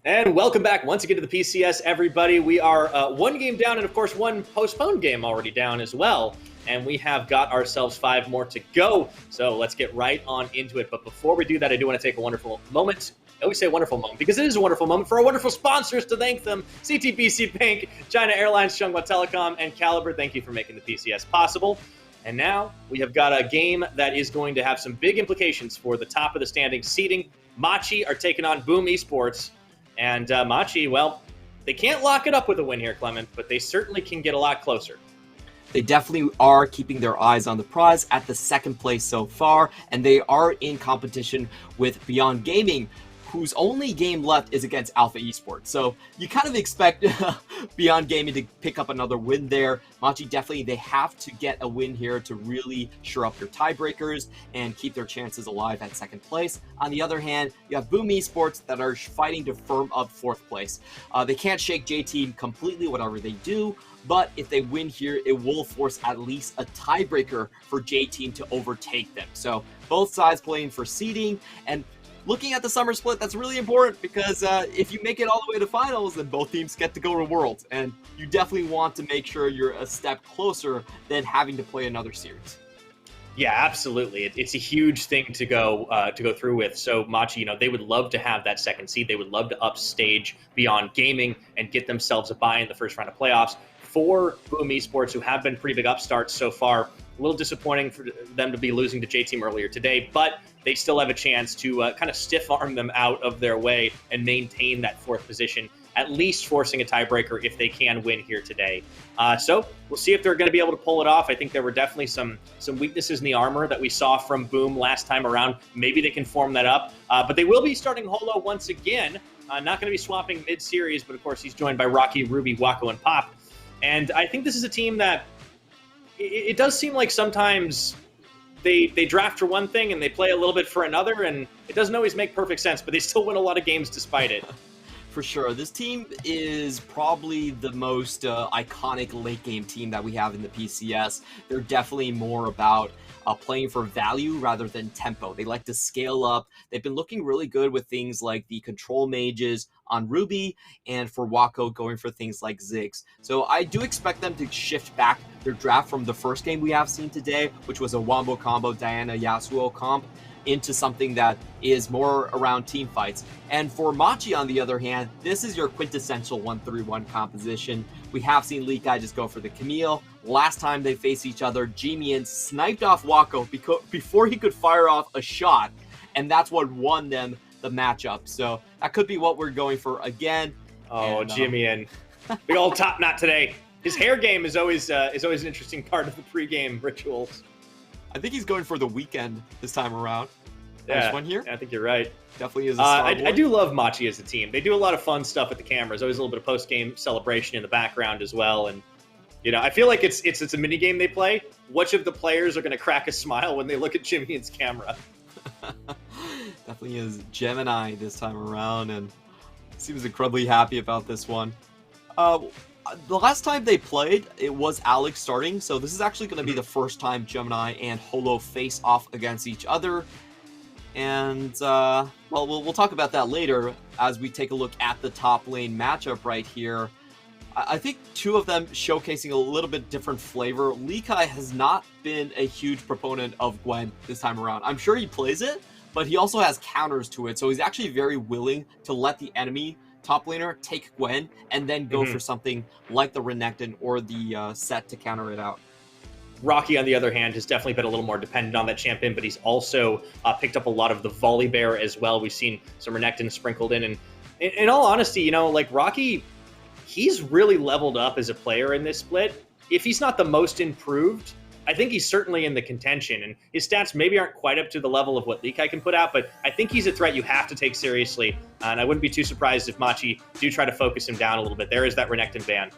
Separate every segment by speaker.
Speaker 1: And welcome back once again to the PCS, everybody. We are one game down and, of course, one postponed game already down as well. And we have got ourselves 5 more to go. So let's get right on into it. But before we do that, I do want to take a wonderful moment. I always say wonderful moment because it is a wonderful moment for our wonderful sponsors to thank them. CTBC Bank, China Airlines, Chunghwa Telecom, and Caliber. Thank you for making the PCS possible. And now we have got a game that is going to have some big implications for the top of the standings seating. Machi are taking on Boom Esports. And Machi, well, they can't lock it up with a win here, Clement, but they certainly can get a lot closer.
Speaker 2: They definitely are keeping their eyes on the prize at the second place so far, and they are in competition with Beyond Gaming, whose only game left is against Alpha Esports. So you kind of expect Beyond Gaming to pick up another win there. Machi definitely, they have to get a win here to really shore up their tiebreakers and keep their chances alive at second place. On the other hand, you have Boom Esports that are fighting to firm up fourth place. They can't shake J-Team completely, whatever they do, but if they win here, it will force at least a tiebreaker for J-Team to overtake them. So both sides playing for seeding, and looking at the summer split, that's really important because if you make it all the way to finals, then both teams get to go to Worlds, and you definitely want to make sure you're a step closer than having to play another series.
Speaker 1: Yeah, absolutely. It's a huge thing to go through with. So Machi, they would love to have that second seed. They would love to upstage Beyond Gaming and get themselves a bye in the first round of playoffs. For Boom Esports, who have been pretty big upstarts so far, a little disappointing for them to be losing to J-Team earlier today, but they still have a chance to kind of stiff-arm them out of their way and maintain that fourth position, at least forcing a tiebreaker if they can win here today. So we'll see if they're going to be able to pull it off. I think there were definitely some weaknesses in the armor that we saw from Boom last time around. Maybe they can form that up, but they will be starting Holo once again. Not going to be swapping mid-series, but of course he's joined by Rocky, Ruby, Wako, and Pop. And I think this is a team that it does seem like sometimes they draft for one thing and they play a little bit for another, and it doesn't always make perfect sense, but they still win a lot of games despite it.
Speaker 2: For sure. This team is probably the most iconic late game team that we have in the PCS. They're definitely more about playing for value rather than tempo. They like to scale up. They've been looking really good with things like the control mages on Ruby, and for Wako going for things like Ziggs. So I do expect them to shift back their draft from the first game we have seen today, which was a Wombo combo Diana Yasuo comp, into something that is more around team fights. And for Machi, on the other hand, this is your quintessential 1-3-1 composition. We have seen Lee Kai just go for the Camille. Last time they faced each other, Jimian sniped off Wako before he could fire off a shot, and that's what won them the matchup. So that could be what we're going for again.
Speaker 1: Oh, Jimian. Big old top knot today. His hair game is always an interesting part of the pregame rituals.
Speaker 2: I think he's going for the weekend this time around.
Speaker 1: Yeah,
Speaker 2: one here.
Speaker 1: I think you're right.
Speaker 2: Definitely is a star
Speaker 1: I do love Machi as a team. They do a lot of fun stuff with the cameras. Always a little bit of post-game celebration in the background as well. And, I feel like it's a mini game they play. Which of the players are going to crack a smile when they look at Jimian's camera?
Speaker 2: Definitely is Gemini this time around, and seems incredibly happy about this one. The last time they played, it was Alex starting, so this is actually going to be the first time Gemini and Holo face off against each other. And, well, we'll talk about that later as we take a look at the top lane matchup right here. I think two of them showcasing a little bit different flavor. Lee Kai has not been a huge proponent of Gwen this time around. I'm sure he plays it, but he also has counters to it, so he's actually very willing to let the enemy top laner take Gwen and then go for something like the Renekton or the set to counter it out.
Speaker 1: Rocky, on the other hand, has definitely been a little more dependent on that champion, but he's also picked up a lot of the volley bear as well. We've seen some Renekton sprinkled in, and in all honesty, Rocky, he's really leveled up as a player in this split. If he's not the most improved, I think he's certainly in the contention, and his stats maybe aren't quite up to the level of what Lee Kai can put out, but I think he's a threat you have to take seriously, and I wouldn't be too surprised if Machi do try to focus him down a little bit. There is that Renekton ban.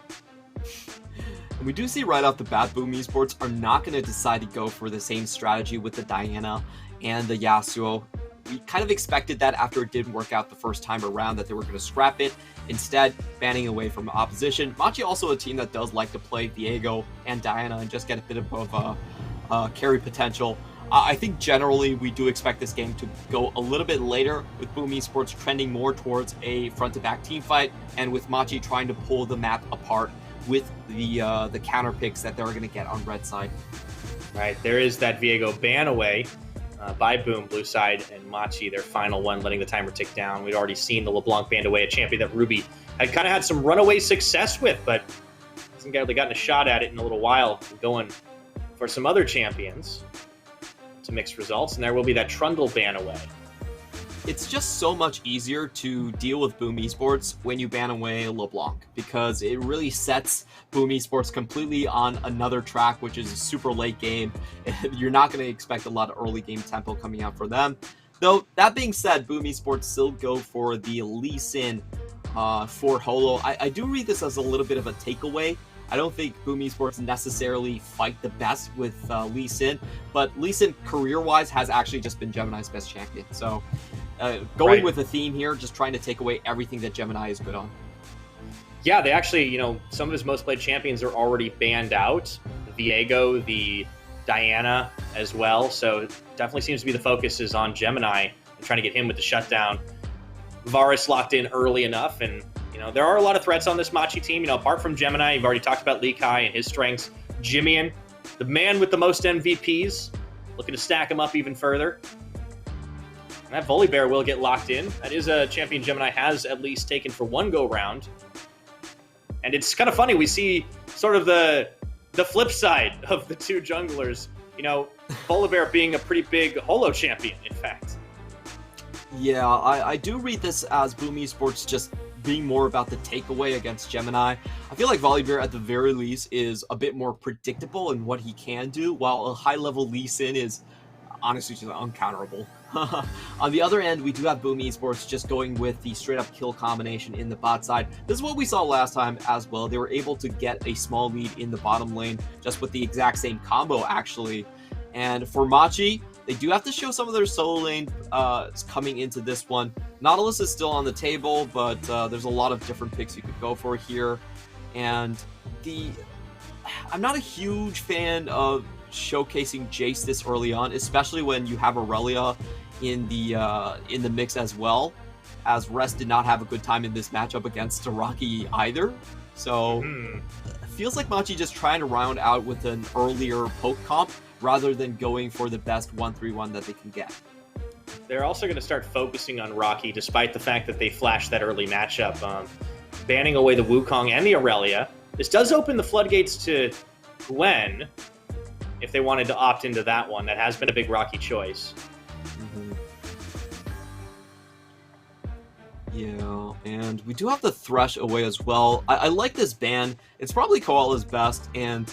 Speaker 2: And we do see right off the bat, Boom Esports are not going to decide to go for the same strategy with the Diana and the Yasuo. We kind of expected that after it didn't work out the first time around, that they were going to scrap it, instead banning away from opposition. Machi also a team that does like to play Diego and Diana and just get a bit of carry potential. I think generally we do expect this game to go a little bit later, with Boom Esports trending more towards a front-to-back team fight, and with Machi trying to pull the map apart with the counter picks that they're going to get on red side.
Speaker 1: Right, there is that Viego ban away by Boom, blue side, and Machi, their final one, letting the timer tick down. We'd already seen the LeBlanc banned away, a champion that Ruby had kind of had some runaway success with, but hasn't really gotten a shot at it in a little while. Going for some other champions to mixed results, and there will be that Trundle ban away.
Speaker 2: It's just so much easier to deal with Boom Esports when you ban away LeBlanc, because it really sets Boom Esports completely on another track, which is a super late game. You're not going to expect a lot of early game tempo coming out for them. Though, that being said, Boom Esports still go for the Lee Sin for Holo. I do read this as a little bit of a takeaway. I don't think Boom Esports necessarily fight the best with Lee Sin, but Lee Sin career-wise has actually just been Gemini's best champion. So going with a theme here, just trying to take away everything that Gemini is good on.
Speaker 1: Yeah, they actually, some of his most played champions are already banned out. The Viego, the Diana as well. So definitely seems to be the focus is on Gemini and trying to get him with the shutdown. Varus locked in early enough, and there are a lot of threats on this Machi team. Apart from Gemini, you've already talked about Lee Kai and his strengths. Jimian, the man with the most MVPs, looking to stack him up even further. And that Volibear will get locked in. That is a champion Gemini has at least taken for one go-round. And it's kind of funny. We see sort of the flip side of the two junglers. Volibear being a pretty big Holo champion, in fact.
Speaker 2: Yeah, I do read this as Boom Esports just being more about the takeaway against Gemini. I feel like Volibear at the very least is a bit more predictable in what he can do, while a high-level Lee Sin is honestly just uncounterable. On the other end, we do have Boom Esports just going with the straight-up kill combination in the bot side. This is what we saw last time as well. They were able to get a small lead in the bottom lane just with the exact same combo, actually. And for Machi, they do have to show some of their solo lane coming into this one. Nautilus is still on the table, but there's a lot of different picks you could go for here. And I'm not a huge fan of showcasing Jace this early on, especially when you have Aurelia in the mix as well, as Rest did not have a good time in this matchup against Araki either. So it feels like Machi just trying to round out with an earlier poke comp rather than going for the best 1-3-1 that they can get.
Speaker 1: They're also going to start focusing on Rocky, despite the fact that they flashed that early matchup, banning away the Wukong and the Aurelia. This does open the floodgates to Gwen, if they wanted to opt into that one. That has been a big Rocky choice.
Speaker 2: Yeah, and we do have the Thresh away as well. I like this ban. It's probably Koala's best, and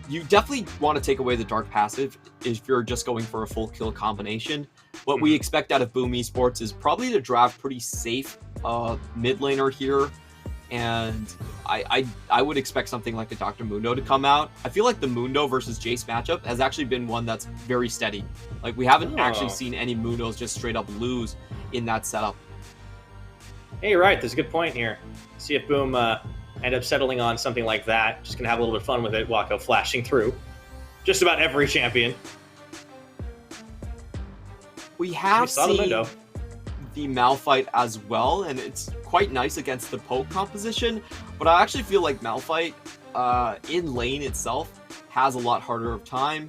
Speaker 2: you definitely want to take away the Dark Passive if you're just going for a full kill combination. What we expect out of Boom Esports is probably to draft pretty safe mid laner here, and I would expect something like a Dr. Mundo to come out. I feel like the Mundo versus Jace matchup has actually been one that's very steady. Like, we haven't actually seen any Mundos just straight up lose in that setup.
Speaker 1: Hey, you're right. There's a good point here. See if Boom end up settling on something like that. Just going to have a little bit of fun with it. Wako flashing through just about every champion.
Speaker 2: We have seen the Malphite as well, and it's quite nice against the poke composition, but I actually feel like Malphite in lane itself has a lot harder of time.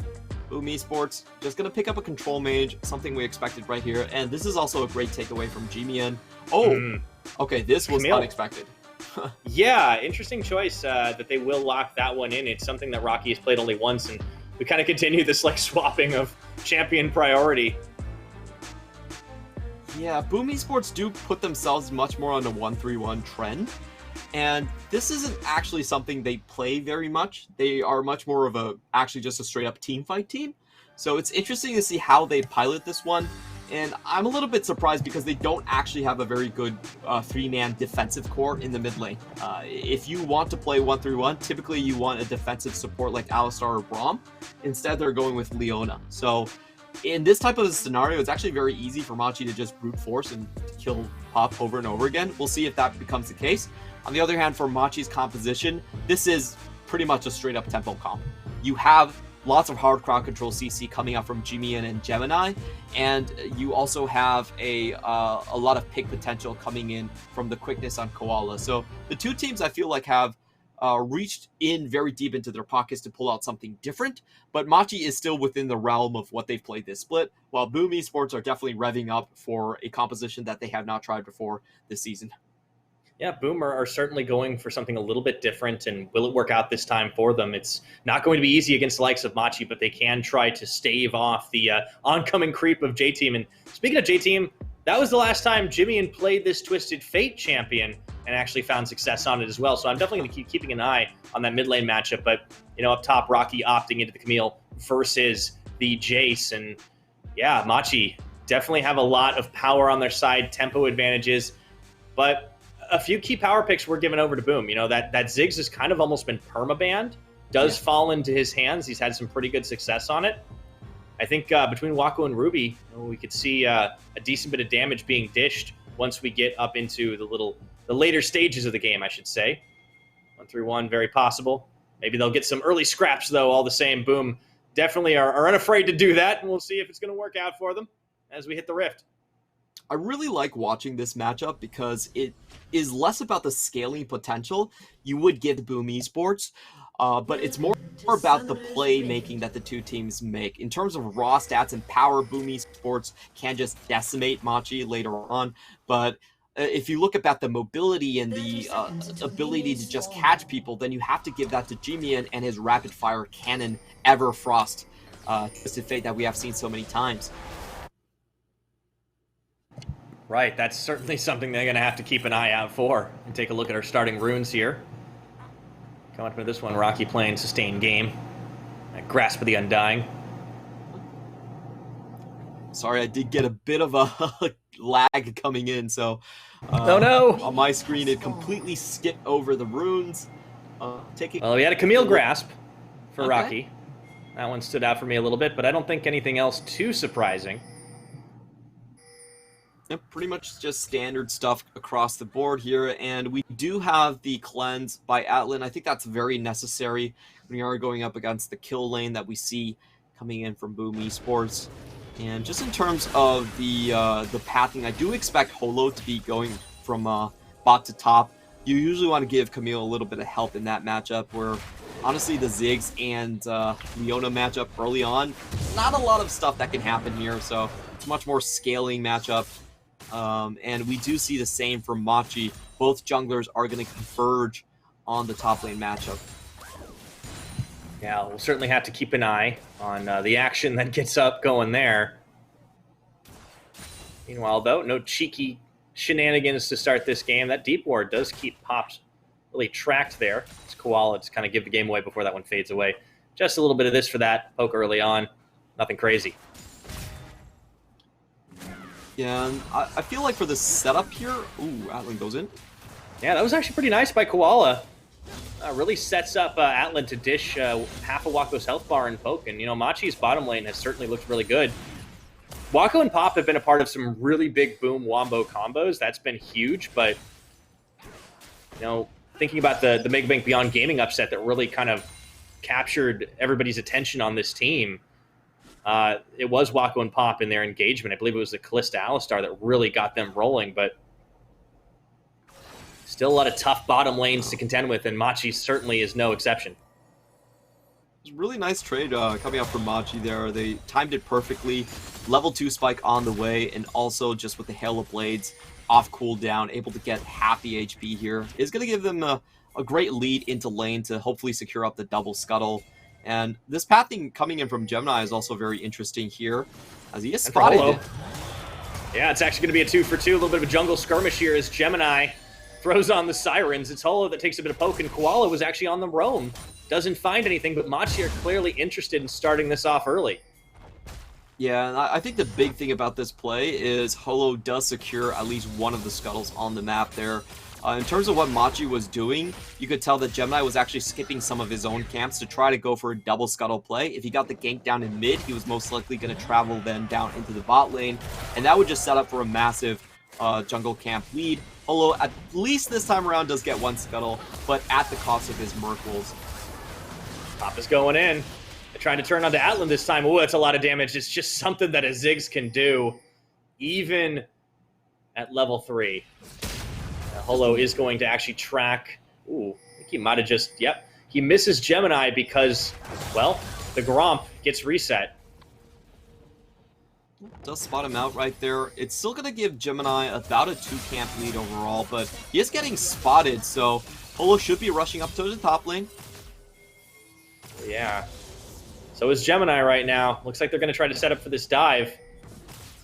Speaker 2: Boom Esports just going to pick up a control mage, something we expected right here, and this is also a great takeaway from Jimian. Okay, this was unexpected.
Speaker 1: Yeah, interesting choice that they will lock that one in. It's something that Rocky has played only once, and we kind of continue this swapping of champion priority.
Speaker 2: Yeah, Boom Esports do put themselves much more on a 1-3-1 trend, and this isn't actually something they play very much. They are much more of actually just a straight-up team fight team. So it's interesting to see how they pilot this one, and I'm a little bit surprised because they don't actually have a very good three-man defensive core in the mid lane. If you want to play 1-3-1, typically you want a defensive support like Alistar or Braum. Instead, they're going with Leona. So in this type of a scenario, it's actually very easy for Machi to just brute force and kill Pop over and over again. We'll see if that becomes the case. On the other hand, for Machi's composition, this is pretty much a straight-up tempo comp. You have lots of hard crowd control CC coming out from Jimmy and Gemini, and you also have a lot of pick potential coming in from the quickness on Koala. So the two teams I feel like have reached in very deep into their pockets to pull out something different, but Machi is still within the realm of what they've played this split, while Boom Esports are definitely revving up for a composition that they have not tried before this season.
Speaker 1: Yeah, Boom are certainly going for something a little bit different, and will it work out this time for them? It's not going to be easy against the likes of Machi, but they can try to stave off the oncoming creep of J-Team. And speaking of J-Team, that was the last time Jimmy played this Twisted Fate champion and actually found success on it as well. So I'm definitely going to keep keeping an eye on that mid lane matchup. But, up top, Rocky opting into the Camille versus the Jace. And yeah, Machi definitely have a lot of power on their side, tempo advantages. But a few key power picks were given over to Boom. That Ziggs has kind of almost been permabanned. Does fall into his hands. He's had some pretty good success on it. I think between Wako and Ruby, we could see a decent bit of damage being dished once we get up into the later stages of the game, I should say. 1-3-1, very possible. Maybe they'll get some early scraps, though, all the same. Boom definitely are unafraid to do that, and we'll see if it's going to work out for them as we hit the Rift.
Speaker 2: I really like watching this matchup because it is less about the scaling potential you would give Boom Esports, but it's more about the playmaking that the two teams make. In terms of raw stats and power, Boom Esports can just decimate Machi later on, but if you look at the mobility and the ability to just catch people, then you have to give that to Jimian and his rapid-fire cannon Everfrost Twisted Fate that we have seen so many times.
Speaker 1: Right, that's certainly something they're going to have to keep an eye out for. And take a look at our starting runes here. Coming up into this one, Rocky playing Sustained Game. That Grasp of the Undying.
Speaker 2: Sorry, I did get a bit of a lag coming in, so...
Speaker 1: oh no!
Speaker 2: On my screen, it completely skipped over the runes.
Speaker 1: Well, we had a Camille Grasp for Rocky. That one stood out for me a little bit, but I don't think anything else too surprising.
Speaker 2: Yep, pretty much just standard stuff across the board here, and we do have the cleanse by Atlan. I think that's very necessary when you are going up against the kill lane that we see coming in from Boom Esports. And just in terms of the pathing, I do expect Holo to be going from bot to top. You usually want to give Camille a little bit of help in that matchup, where honestly the Ziggs and Leona matchup early on, not a lot of stuff that can happen here, so it's a much more scaling matchup. And we do see the same from Machi. Both junglers are going to converge on the top lane matchup.
Speaker 1: Yeah, we'll certainly have to keep an eye on the action that gets up going there. Meanwhile, though, no cheeky shenanigans to start this game. That deep ward does keep Pops really tracked there. It's Koala just kind of give the game away before that one fades away. Just a little bit of this for that poke early on. Nothing crazy.
Speaker 2: Yeah, and I feel like for the setup here... Ooh, Atlan goes in.
Speaker 1: Yeah, that was actually pretty nice by Koala. Really sets up Atlan to dish half of Wako's health bar and poke. And, Machi's bottom lane has certainly looked really good. Wako and Pop have been a part of some really big Boom Wombo combos. That's been huge, but, thinking about the Mega Bank Beyond Gaming upset that really kind of captured everybody's attention on this team, it was Wako and Pop in their engagement. I believe it was the Kalista Alistar that really got them rolling, but still a lot of tough bottom lanes to contend with, and Machi certainly is no exception.
Speaker 2: It's a really nice trade coming out from Machi there. They timed it perfectly. Level 2 spike on the way, and also just with the Hail of Blades off cooldown, able to get half the HP here. Is going to give them a great lead into lane to hopefully secure up the double scuttle. And this pathing coming in from Gemini is also very interesting here, as he is spotted.
Speaker 1: Yeah, it's actually going to be a 2-for-2, a little bit of a jungle skirmish here as Gemini throws on the Sirens. It's Holo that takes a bit of poke, and Koala was actually on the roam. Doesn't find anything, but Machi are clearly interested in starting this off early.
Speaker 2: Yeah, and I think the big thing about this play is Holo does secure at least one of the scuttles on the map there. In terms of what Machi was doing, you could tell that Gemini was actually skipping some of his own camps to try to go for a double scuttle play. If he got the gank down in mid, he was most likely going to travel then down into the bot lane, and that would just set up for a massive jungle camp lead. Holo, at least this time around, does get one scuttle, but at the cost of his Merkles.
Speaker 1: Pop is going in. Trying to turn onto Atlan this time. Oh, that's a lot of damage. It's just something that a Ziggs can do, even at level 3. Holo is going to actually track. Ooh, I think he might have just, yep. He misses Gemini because, well, the Gromp gets reset.
Speaker 2: Does spot him out right there. It's still going to give Gemini about a 2-camp lead overall, but he is getting spotted, so Holo should be rushing up to the top lane.
Speaker 1: Yeah. So is Gemini right now. Looks like they're going to try to set up for this dive.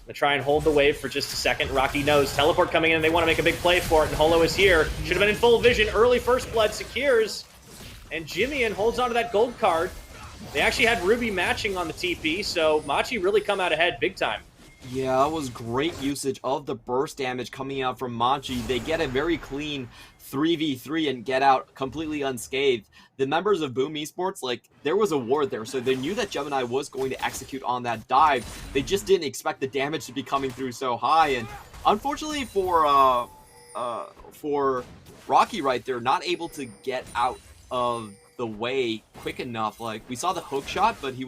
Speaker 1: Gonna try and hold the wave for just a second. Rocky knows. Teleport coming in. They want to make a big play for it, and Holo is here. Should have been in full vision. Early first blood secures. And Jimian holds onto that gold card. They actually had Ruby matching on the TP, so Machi really come out ahead big time.
Speaker 2: Yeah, that was great usage of the burst damage coming out from Machi. They get a very clean 3v3 and get out completely unscathed. The members of Boom Esports, like, there was a ward there, so they knew that Gemini was going to execute on that dive. They just didn't expect the damage to be coming through so high, and unfortunately for Rocky right there, not able to get out of the way quick enough. Like, we saw the hook shot, but he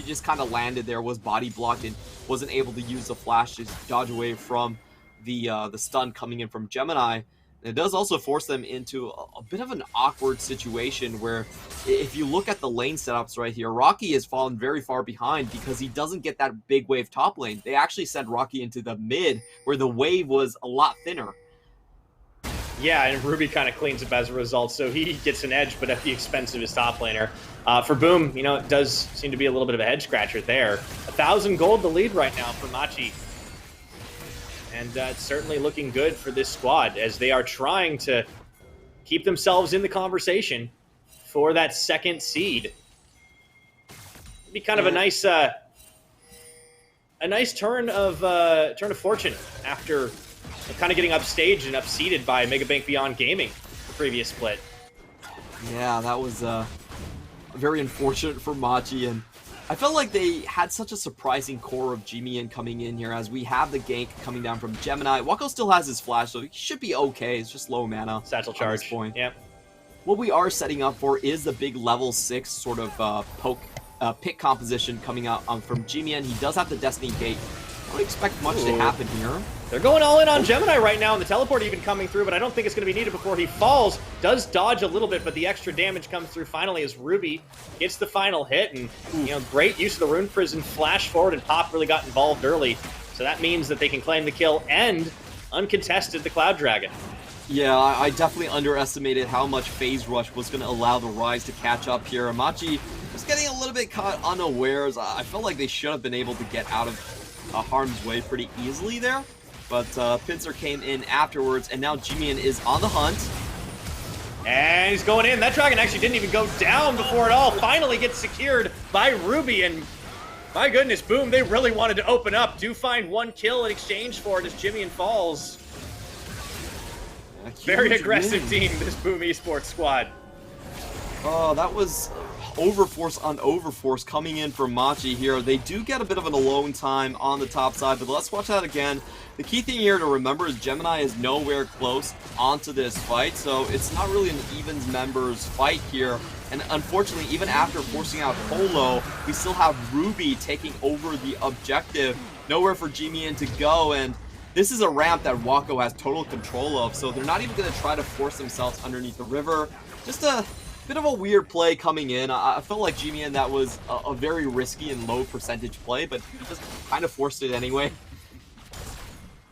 Speaker 2: just kind of landed there, was body blocked, and wasn't able to use the flash to dodge away from the stun coming in from Gemini. And it does also force them into a bit of an awkward situation where, if you look at the lane setups right here, Rocky has fallen very far behind because he doesn't get that big wave top lane. They actually sent Rocky into the mid where the wave was a lot thinner.
Speaker 1: Yeah, and Ruby kind of cleans up as a result, so he gets an edge, but at the expense of his top laner. For Boom, you know, it does seem to be a little bit of a head scratcher there. 1,000 gold the lead right now for Machi. And it's certainly looking good for this squad as they are trying to keep themselves in the conversation for that second seed. It'd be kind of a nice turn of fortune after kind of getting upstaged and upseated by Megabank Beyond Gaming the previous split.
Speaker 2: Yeah, that was very unfortunate for Machi, and I felt like they had such a surprising core of Jimian coming in here as we have the gank coming down from Gemini. Wako still has his flash, so he should be okay. It's just low mana.
Speaker 1: Satchel charge.
Speaker 2: At this point.
Speaker 1: Yep.
Speaker 2: What we are setting up for is the big level 6 sort of pick composition coming out from Jimian. He does have the Destiny Gate. I don't expect much to happen here.
Speaker 1: They're going all in on Gemini right now, and the teleport even coming through, but I don't think it's going to be needed before he falls. Does dodge a little bit, but the extra damage comes through finally as Ruby gets the final hit, and you know, great use of the Rune Prison, flash forward, and Pop really got involved early. So that means that they can claim the kill and uncontested the Cloud Dragon.
Speaker 2: Yeah, I definitely underestimated how much Phase Rush was going to allow the Rise to catch up here. Machi was getting a little bit caught unawares. I felt like they should have been able to get out of harm's way pretty easily there. But Pincer came in afterwards, and now Jimian is on the hunt.
Speaker 1: And he's going in. That dragon actually didn't even go down before it all finally gets secured by Ruby. And my goodness, Boom, they really wanted to open up. Do find one kill in exchange for it as Jimian falls. Very aggressive team, this Boom Esports squad.
Speaker 2: Oh, that was Overforce on Overforce coming in for Machi here. They do get a bit of an alone time on the top side, but let's watch that again. The key thing here to remember is Gemini is nowhere close onto this fight, so it's not really an evens members fight here. And unfortunately, even after forcing out Holo, we still have Ruby taking over the objective. Nowhere for Jimian to go, and this is a ramp that Wako has total control of, so they're not even going to try to force themselves underneath the river. Just a bit of a weird play coming in. I felt like Jimian, that was a very risky and low percentage play, but he just kind of forced it anyway.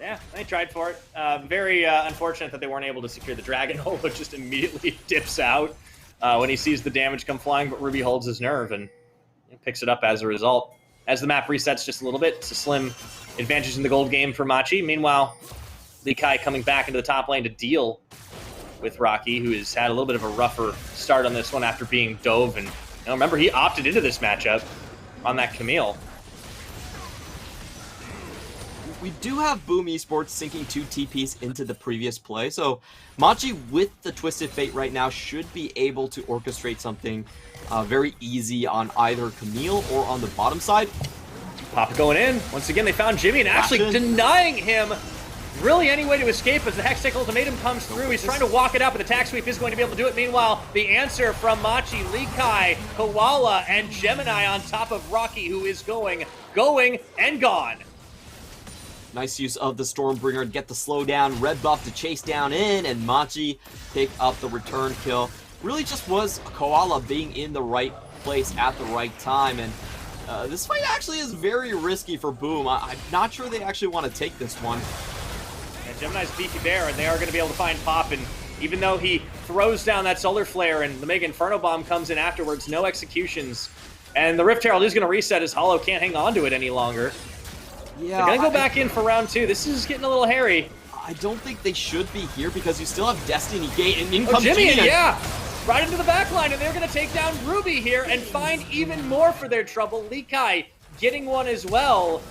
Speaker 1: Yeah, they tried for it. Very unfortunate that they weren't able to secure the dragon. Holo just immediately dips out when he sees the damage come flying, but Ruby holds his nerve and picks it up as a result. As the map resets just a little bit, it's a slim advantage in the gold game for Machi. Meanwhile, Lee Kai coming back into the top lane to deal with Rocky, who has had a little bit of a rougher start on this one after being dove. And remember, he opted into this matchup on that Camille.
Speaker 2: We do have Boom Esports sinking 2 TPs into the previous play, so Machi with the Twisted Fate right now should be able to orchestrate something very easy on either Camille or on the bottom side.
Speaker 1: Pop going in. Once again, they found Jimmy and actually denying him really any way to escape as the Hextech Ultimatum comes through. He's trying to walk it out, but the attack sweep is going to be able to do it. Meanwhile, the answer from Machi, Likai, Koala, and Gemini on top of Rocky, who is going, and gone.
Speaker 2: Nice use of the Stormbringer to get the slowdown, red buff to chase down in, and Machi pick up the return kill. Really just was Koala being in the right place at the right time, and this fight actually is very risky for Boom. I'm not sure they actually want to take this one.
Speaker 1: And Gemini's beefy bear, and they are going to be able to find Pop, and even though he throws down that Solar Flare and the Mega Inferno Bomb comes in afterwards, no executions. And the Rift Herald is going to reset as Hollow can't hang on to it any longer.
Speaker 2: Yeah,
Speaker 1: They're going to go back in for round 2. This is getting a little hairy.
Speaker 2: I don't think they should be here because you still have Destiny Gate and in comes
Speaker 1: Jimmy,
Speaker 2: Gina.
Speaker 1: yeah! Right into the back line, and they're going to take down Ruby here and find even more for their trouble. Likai getting one as well.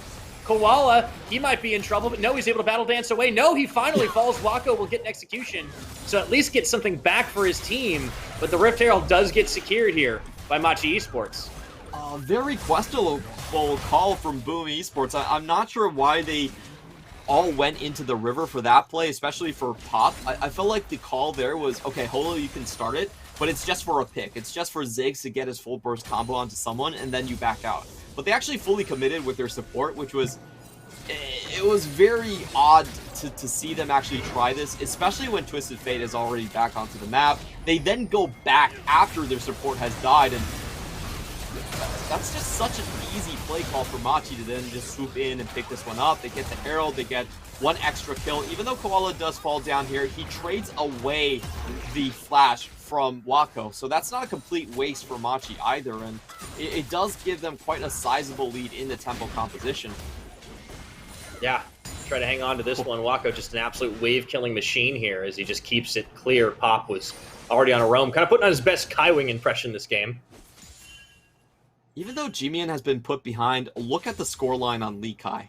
Speaker 1: Koala, he might be in trouble, but no, he's able to battle dance away. No, he finally falls. Wako will get an execution, so at least get something back for his team. But the Rift Herald does get secured here by Machi Esports.
Speaker 2: Very questionable call from Boom Esports. I'm not sure why they all went into the river for that play, especially for Pop. I felt like the call there was, okay, Holo, you can start it, but it's just for a pick. It's just for Ziggs to get his full burst combo onto someone, and then you back out. But they actually fully committed with their support, which was, it was very odd to see them actually try this, especially when Twisted Fate is already back onto the map. They then go back after their support has died, and that's just such an easy play call for Machi to then just swoop in and pick this one up. They get the Herald, they get one extra kill. Even though Koala does fall down here, he trades away the flash from Wako, so that's not a complete waste for Machi either, and it does give them quite a sizable lead in the tempo composition.
Speaker 1: Yeah, try to hang on to this one. Wako just an absolute wave-killing machine here as he just keeps it clear. Pop was already on a roam, kind of putting on his best Kaiwing impression this game.
Speaker 2: Even though G-Man has been put behind, look at the scoreline on Likai.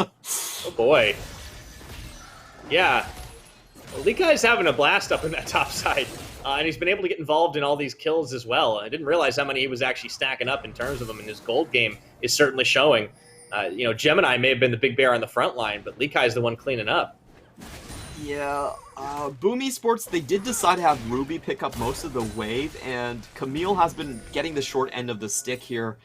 Speaker 1: Oh boy. Yeah. Well, Likai's having a blast up in that top side. And he's been able to get involved in all these kills as well. I didn't realize how many he was actually stacking up in terms of them, and his gold game is certainly showing. You know, Gemini may have been the big bear on the front line, but Likai's the one cleaning up. Yeah,
Speaker 2: Boom Esports, they did decide to have Ruby pick up most of the wave, and Camille has been getting the short end of the stick here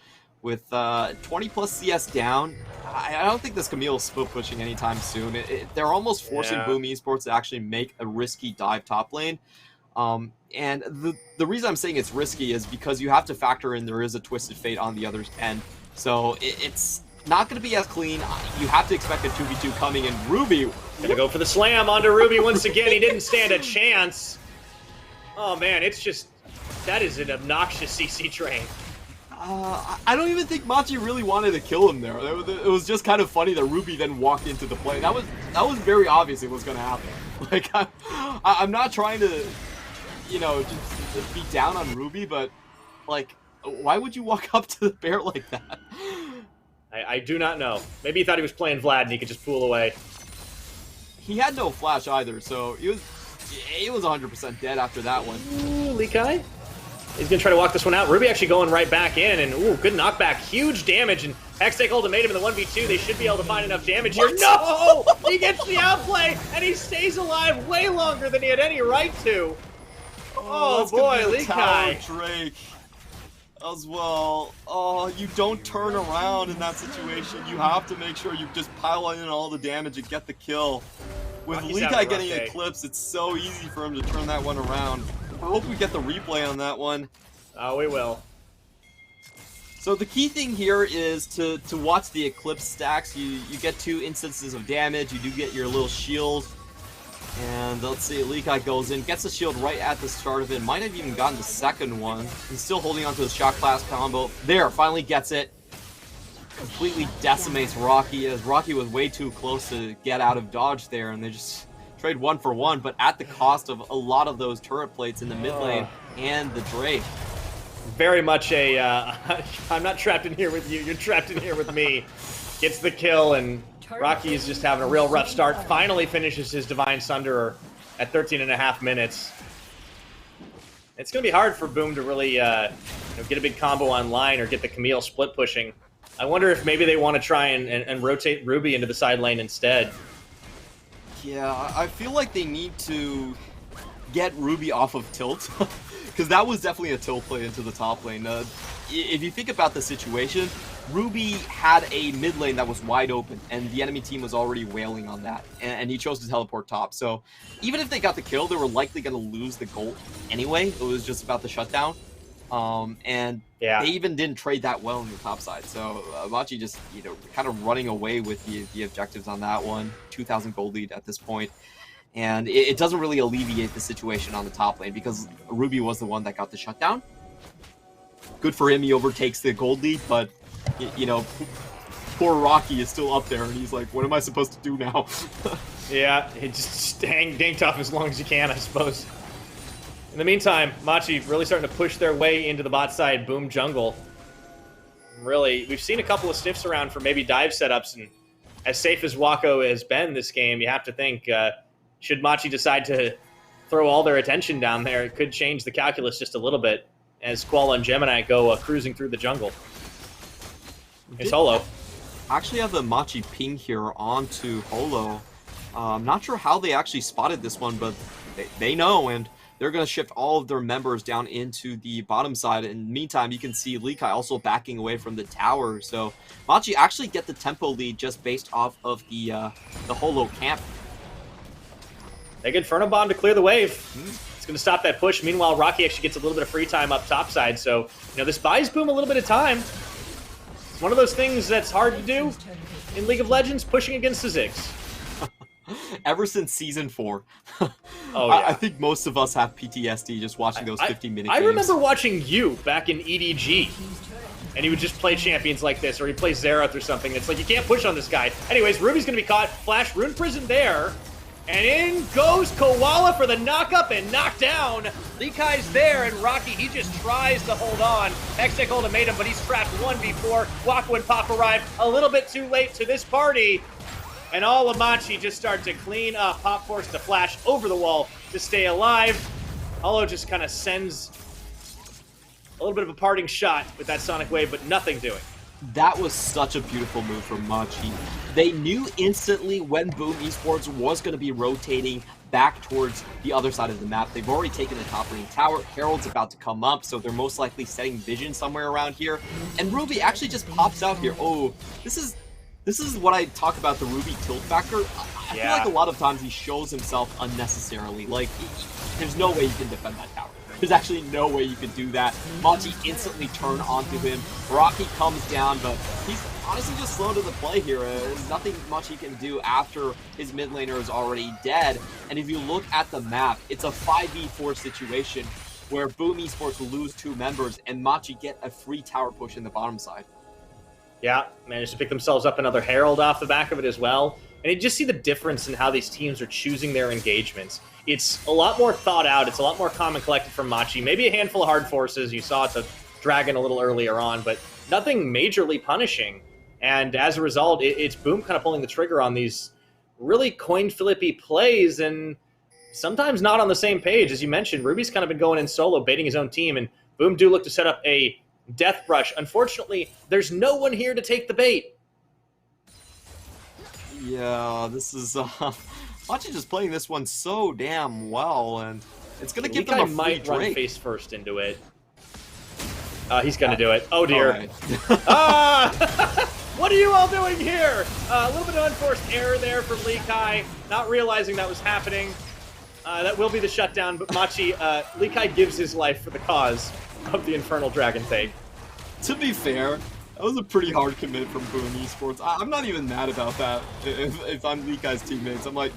Speaker 2: with 20 plus CS down. I don't think this Camille is split pushing anytime soon. They're almost forcing Boom Esports to actually make a risky dive top lane. And the reason I'm saying it's risky is because you have to factor in there is a Twisted Fate on the other end. So it's not going to be as clean. You have to expect a 2v2 coming, and Ruby
Speaker 1: gonna go for the slam onto Ruby once again. He didn't stand a chance. Oh man, it's just, that is an obnoxious CC train.
Speaker 2: I don't even think Machi really wanted to kill him there. It was just kind of funny that Ruby then walked into the play. That was very obvious it was going to happen. Like, I'm not trying to, you know, just be down on Ruby, but like, why would you walk up to the bear like that?
Speaker 1: I do not know. Maybe he thought he was playing Vlad and he could just pull away.
Speaker 2: He had no flash either, so he was 100% dead after that one.
Speaker 1: Ooh, Likai. He's going to try to walk this one out. Ruby actually going right back in, and ooh, good knockback. Huge damage, and Hextech Ultimatum in the 1v2. They should be able to find enough damage here. No! He gets the outplay, and he stays alive way longer than he had any right to. Oh boy, Likai.
Speaker 2: Drake as well. Oh, you don't turn around in that situation. You have to make sure you just pile in all the damage and get the kill. With Likai getting eclipsed, it's so easy for him to turn that one around. I hope we get the replay on that one.
Speaker 1: Oh, we will.
Speaker 2: So the key thing here is to watch the eclipse stacks. You get 2 instances of damage. You do get your little shield. And let's see, Likai goes in, gets the shield right at the start of it. Might have even gotten the second one. He's still holding onto his shot class combo. There, finally gets it. Completely decimates Rocky, as Rocky was way too close to get out of dodge there, and they just trade 1 for 1, but at the cost of a lot of those turret plates in the mid lane and the Drake.
Speaker 1: Very much a, I'm not trapped in here with you, you're trapped in here with me. Gets the kill, and Rocky is just having a real rough start. Finally finishes his Divine Sunderer at 13.5 minutes. It's going to be hard for Boom to really get a big combo online or get the Camille split pushing. I wonder if maybe they want to try and rotate Ruby into the side lane instead.
Speaker 2: Yeah, I feel like they need to get Ruby off of tilt, because that was definitely a tilt play into the top lane. If you think about the situation, Ruby had a mid lane that was wide open, and the enemy team was already wailing on that, and he chose to teleport top. So even if they got the kill, they were likely going to lose the gold anyway. It was just about the shutdown. And they even didn't trade that well on the top side. So Machi just, kind of running away with the objectives on that one. 2,000 gold lead at this point. And it doesn't really alleviate the situation on the top lane because Ruby was the one that got the shutdown. Good for him, he overtakes the gold lead, but, poor Rocky is still up there, and he's like, what am I supposed to do now?
Speaker 1: Yeah, just dang tough as long as you can, I suppose. In the meantime, Machi really starting to push their way into the bot side Boom jungle. Really, we've seen a couple of sniffs around for maybe dive setups, and as safe as Wako has been this game, you have to think, should Machi decide to throw all their attention down there, it could change the calculus just a little bit as Koala and Gemini go cruising through the jungle. It's Holo.
Speaker 2: I actually have the Machi ping here onto Holo. I'm not sure how they actually spotted this one, but they know, and they're going to shift all of their members down into the bottom side. In the meantime, you can see Likai also backing away from the tower. So Machi actually get the tempo lead just based off of the Holo camp.
Speaker 1: They get Inferno Bomb to clear the wave. It's going to stop that push. Meanwhile, Rocky actually gets a little bit of free time up top side. So, this buys Boom a little bit of time. It's one of those things that's hard to do in League of Legends, pushing against the Ziggs.
Speaker 2: Ever since Season 4.
Speaker 1: Oh, yeah.
Speaker 2: I think most of us have PTSD just watching those 50-minute games.
Speaker 1: I remember watching you back in EDG. And he would just play champions like this, or he'd play Xerath or something. It's like, you can't push on this guy. Anyways, Ruby's going to be caught. Flash Rune Prison there. And in goes Koala for the knock-up and knockdown. Likai's there, and Rocky, he just tries to hold on. Hextech ultimatum, but he's trapped 1v4. Wako and Pop arrive a little bit too late to this party. And all of Machi just start to clean up. Pop forced to flash over the wall to stay alive. Holo just kind of sends a little bit of a parting shot with that Sonic Wave, but nothing doing.
Speaker 2: That was such a beautiful move from Machi. They knew instantly when Boom Esports was going to be rotating back towards the other side of the map. They've already taken the top lane tower. Herald's about to come up, so they're most likely setting vision somewhere around here. And Ruby actually just pops out here. Oh, this is what I talk about the Ruby tilt factor. I feel like a lot of times he shows himself unnecessarily. Like, there's no way you can defend that tower. There's actually no way you could do that. Machi instantly turn onto him. Rocky comes down, but he's honestly just slow to the play here. There's nothing much he can do after his mid laner is already dead. And if you look at the map, it's a 5v4 situation where Boom Esports will lose 2 members and Machi get a free tower push in the bottom side.
Speaker 1: Yeah, managed to pick themselves up another Herald off the back of it as well. And you just see the difference in how these teams are choosing their engagements. It's a lot more thought out. It's a lot more calm and collected from Machi. Maybe a handful of hard forces. You saw it to Dragon a little earlier on, but nothing majorly punishing. And as a result, it's Boom kind of pulling the trigger on these really coin-flippy plays, and sometimes not on the same page. As you mentioned, Ruby's kind of been going in solo, baiting his own team, and Boom do look to set up a death brush. Unfortunately, there's no one here to take the bait.
Speaker 2: Yeah, this is Machi just playing this one so damn well, and it's gonna give them a free
Speaker 1: might
Speaker 2: Drake.
Speaker 1: run face first into it. He's gonna do it. Oh dear.
Speaker 2: Right.
Speaker 1: What are you all doing here? A little bit of unforced error there from Likai, not realizing that was happening. That will be the shutdown, but Machi, Likai gives his life for the cause of the Infernal Dragon take.
Speaker 2: To be fair, that was a pretty hard commit from Boom Esports. I'm not even mad about that. If I'm Likai's teammates, I'm like,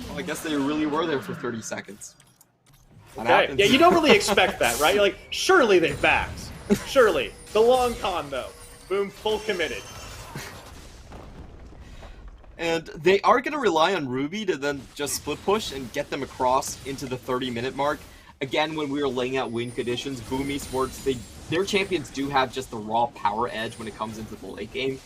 Speaker 2: well, I guess they really were there for 30 seconds.
Speaker 1: Okay. Yeah, you don't really expect that, right? You're like, surely they backed. Surely. The long con, though. Boom, full committed.
Speaker 2: And they are going to rely on Ruby to then just split push and get them across into the 30-minute mark. Again, when we were laying out win conditions, Boom Esports, their champions do have just the raw power edge when it comes into the late game.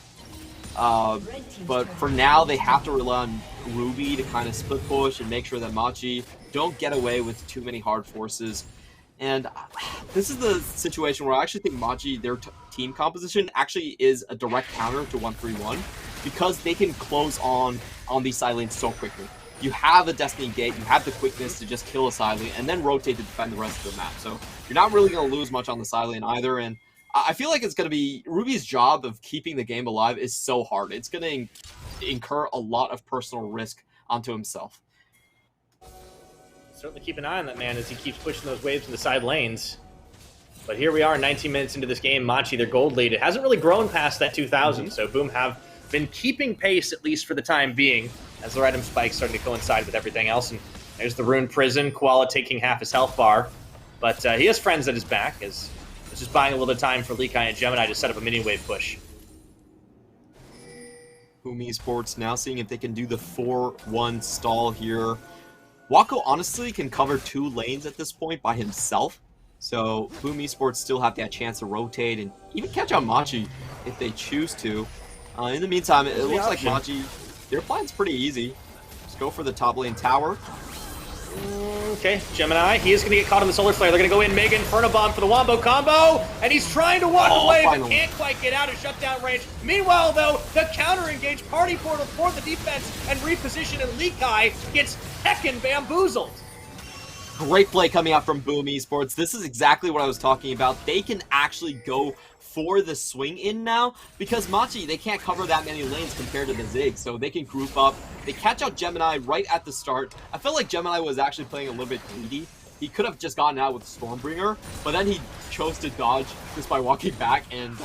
Speaker 2: But for now, they have to rely on Ruby to kind of split push and make sure that Machi don't get away with too many hard forces. And this is the situation where I actually think Machi, their team composition, actually is a direct counter to 1-3-1. because they can close on these side lanes so quickly. You have a Destiny Gate, you have the quickness to just kill a side lane and then rotate to defend the rest of the map. So you're not really going to lose much on the side lane either. And I feel like it's going to be Ruby's job of keeping the game alive is so hard. It's going to incur a lot of personal risk onto himself.
Speaker 1: Certainly keep an eye on that man as he keeps pushing those waves in the side lanes. But here we are 19 minutes into this game. Machi, their gold lead, it hasn't really grown past that 2,000. So Boom have been keeping pace, at least for the time being, as their item spike's starting to coincide with everything else. And there's the Rune Prison, Koala taking half his health bar. But he has friends at his back, as it's just buying a little bit of time for Lekai and Gemini to set up a mini-wave push.
Speaker 2: Boom Esports now seeing if they can do the 4-1 stall here. Wako honestly can cover 2 lanes at this point by himself. So Boom Esports still have that chance to rotate and even catch out Machi if they choose to. In the meantime, it looks like Machi, their plan's pretty easy. Just go for the top lane tower.
Speaker 1: Okay, Gemini, he is going to get caught in the Solar Flare. They're going to go in Mega Inferno Bomb for the Wombo combo, and he's trying to walk away, but can't quite get out of shutdown range. Meanwhile, though, the counter-engage Party Portal for the defense and reposition, and Lekai gets heckin' bamboozled.
Speaker 2: Great play coming out from Boom Esports. This is exactly what I was talking about. They can actually go for the swing in now because Machi, they can't cover that many lanes compared to the Zig, so they can group up. They catch out Gemini right at the start. I felt like Gemini was actually playing a little bit greedy. He could have just gotten out with Stormbringer, but then he chose to dodge just by walking back, and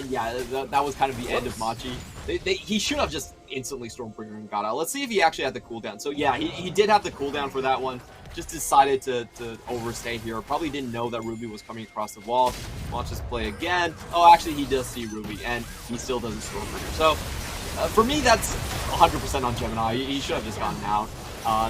Speaker 2: yeah, that was kind of the end of Machi. He should have just instantly Stormbringer and got out. Let's see if he actually had the cooldown. So yeah, he did have the cooldown for that one. Just decided to overstay here. Probably didn't know that Ruby was coming across the wall. Watch this play again. Oh, actually, he does see Ruby, and he still doesn't Stormbringer. So, for me, that's 100% on Gemini. He should have just gotten out.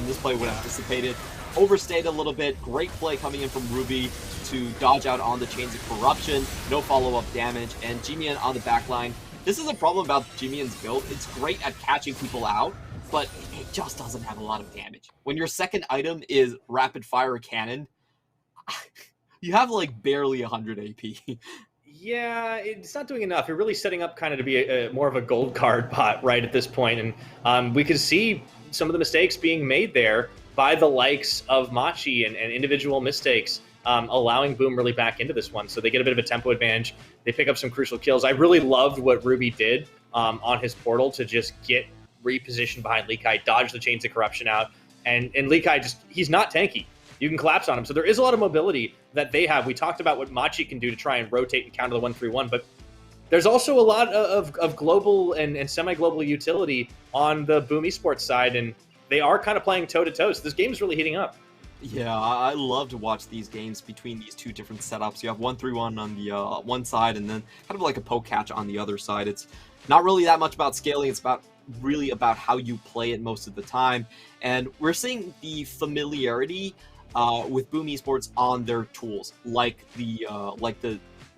Speaker 2: This play would have dissipated. Overstayed a little bit. Great play coming in from Ruby to dodge out on the Chains of Corruption. No follow-up damage. And Jimian on the backline. This is a problem about Jimian's build. It's great at catching people out, but it just doesn't have a lot of damage. When your second item is Rapid Fire Cannon, you have like barely 100 AP.
Speaker 1: Yeah, it's not doing enough. You're really setting up kind of to be more of a gold card bot right at this point. And we could see some of the mistakes being made there by the likes of Machi and individual mistakes, allowing Boom really back into this one. So they get a bit of a tempo advantage. They pick up some crucial kills. I really loved what Ruby did on his portal to just get repositioned behind Lekai, dodge the Chains of Corruption out. And Lekai he's not tanky. You can collapse on him. So there is a lot of mobility that they have. We talked about what Machi can do to try and rotate and counter the 1-3-1, but there's also a lot of global and semi-global utility on the Boom Esports side, and they are kind of playing toe-to-toe. So this game is really heating up.
Speaker 2: Yeah, I love to watch these games between these two different setups. You have 1-3-1 on the one side, and then kind of like a poke catch on the other side. It's not really that much about scaling. It's really about how you play it most of the time. And we're seeing the familiarity with Boom Esports on their tools, like the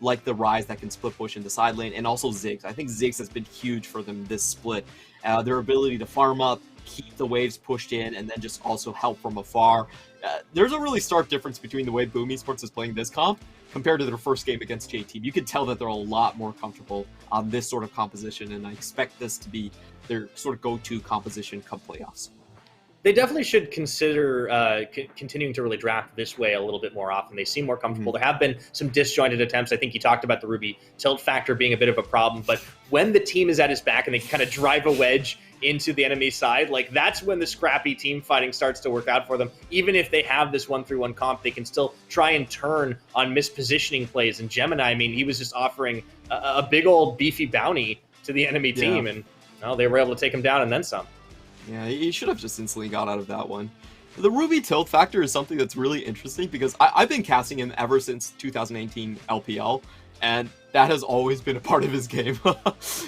Speaker 2: Rise that can split push into side lane, and also Ziggs. I think Ziggs has been huge for them this split. Their ability to farm up, keep the waves pushed in, and then just also help from afar. There's a really stark difference between the way Boom Esports is playing this comp compared to their first game against J-Team. You can tell that they're a lot more comfortable on this sort of composition, and I expect this to be their sort of go-to composition come playoffs.
Speaker 1: They definitely should consider continuing to really draft this way a little bit more often. They seem more comfortable. There have been some disjointed attempts. I think you talked about the Ruby tilt factor being a bit of a problem, but when the team is at his back and they kind of drive a wedge into the enemy side, like that's when the scrappy team fighting starts to work out for them. Even if they have this 1-3-1 comp, they can still try and turn on mispositioning plays. And Gemini, I mean, he was just offering a big old beefy bounty to the enemy team, and they were able to take him down and then some.
Speaker 2: Yeah, he should have just instantly got out of that one. The Ruby tilt factor is something that's really interesting because I've been casting him ever since 2018 LPL, and that has always been a part of his game.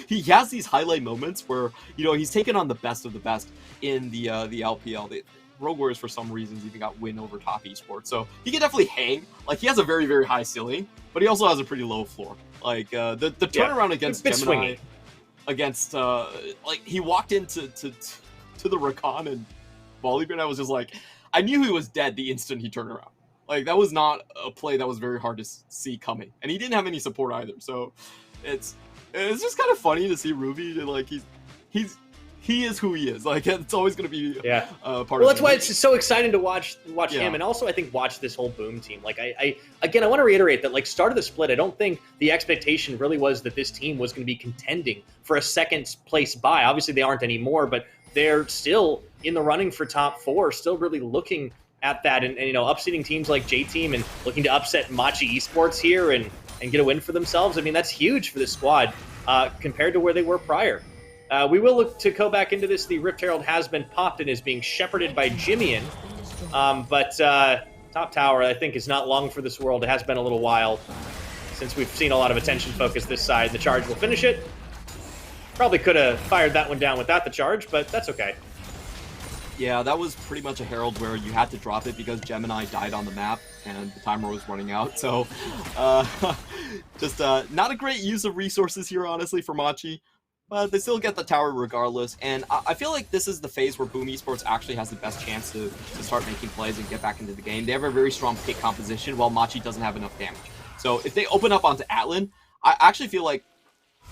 Speaker 2: He has these highlight moments where, he's taken on the best of the best in the LPL. The Rogue Warriors, for some reasons, even got win over top esports. So he can definitely hang. Like, he has a very, very high ceiling, but he also has a pretty low floor. Like, the turnaround against Gemini, against, he walked into the Rakan and Volibear, and I was just like, I knew he was dead the instant he turned around. Like, that was not a play that was very hard to see coming, and he didn't have any support either. So it's It's just kind of funny to see Ruby, like, he is who he is. Like, it's always going to be part of
Speaker 1: Well, that's
Speaker 2: him.
Speaker 1: why it's just so exciting to watch him, and also I think watch this whole Boom team. Like, I want to reiterate that, like, start of the split, I don't think the expectation really was that this team was going to be contending for a second place bye. Obviously, they aren't anymore, but they're still in the running for top 4, still really looking at that, and you know, upsetting teams like J-Team and looking to upset Machi Esports here and get a win for themselves. I mean, that's huge for this squad compared to where they were prior. We will look to go back into this. The Rift Herald has been popped and is being shepherded by Jimmian. But top tower, I think, is not long for this world. It has been a little while since we've seen a lot of attention focus this side. The charge will finish it. Probably could have fired that one down without the charge, but that's okay.
Speaker 2: Yeah, that was pretty much a Herald where you had to drop it because Gemini died on the map and the timer was running out. So just not a great use of resources here, honestly, for Machi. But they still get the tower regardless, and I feel like this is the phase where Boom Esports actually has the best chance to start making plays and get back into the game. They have a very strong pick composition, while Machi doesn't have enough damage. So if they open up onto Atlan, I actually feel like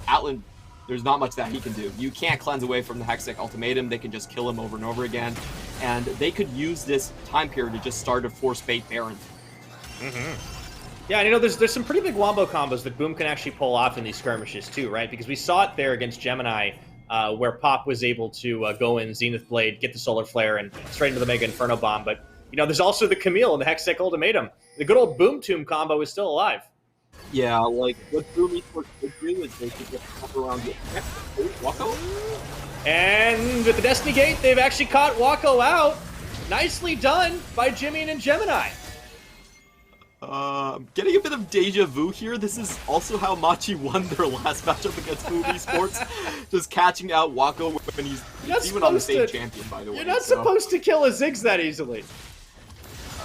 Speaker 2: Atlan, there's not much that he can do. You can't cleanse away from the Hextech ultimatum. They can just kill him over and over again, and they could use this time period to just start a force bait Baron.
Speaker 1: Yeah, and you know, there's some pretty big wombo combos that Boom can actually pull off in these skirmishes too, right? Because we saw it there against Gemini, where Pop was able to go in, Zenith Blade, get the Solar Flare, and straight into the Mega Inferno Bomb. But, you know, there's also the Camille and the Hextech Ultimatum. The good old Boom Tomb combo is still alive.
Speaker 2: Yeah, like, what Boom Esports could do is they could just come around the Wako.
Speaker 1: And with the Destiny Gate, they've actually caught Wako out. Nicely done by Jimmy and Gemini.
Speaker 2: Getting a bit of deja vu here. This is also how Machi won their last matchup against Boom Esports. Just catching out Wako when he's even on the same champion, by the way.
Speaker 1: You're not supposed to kill a Ziggs that easily.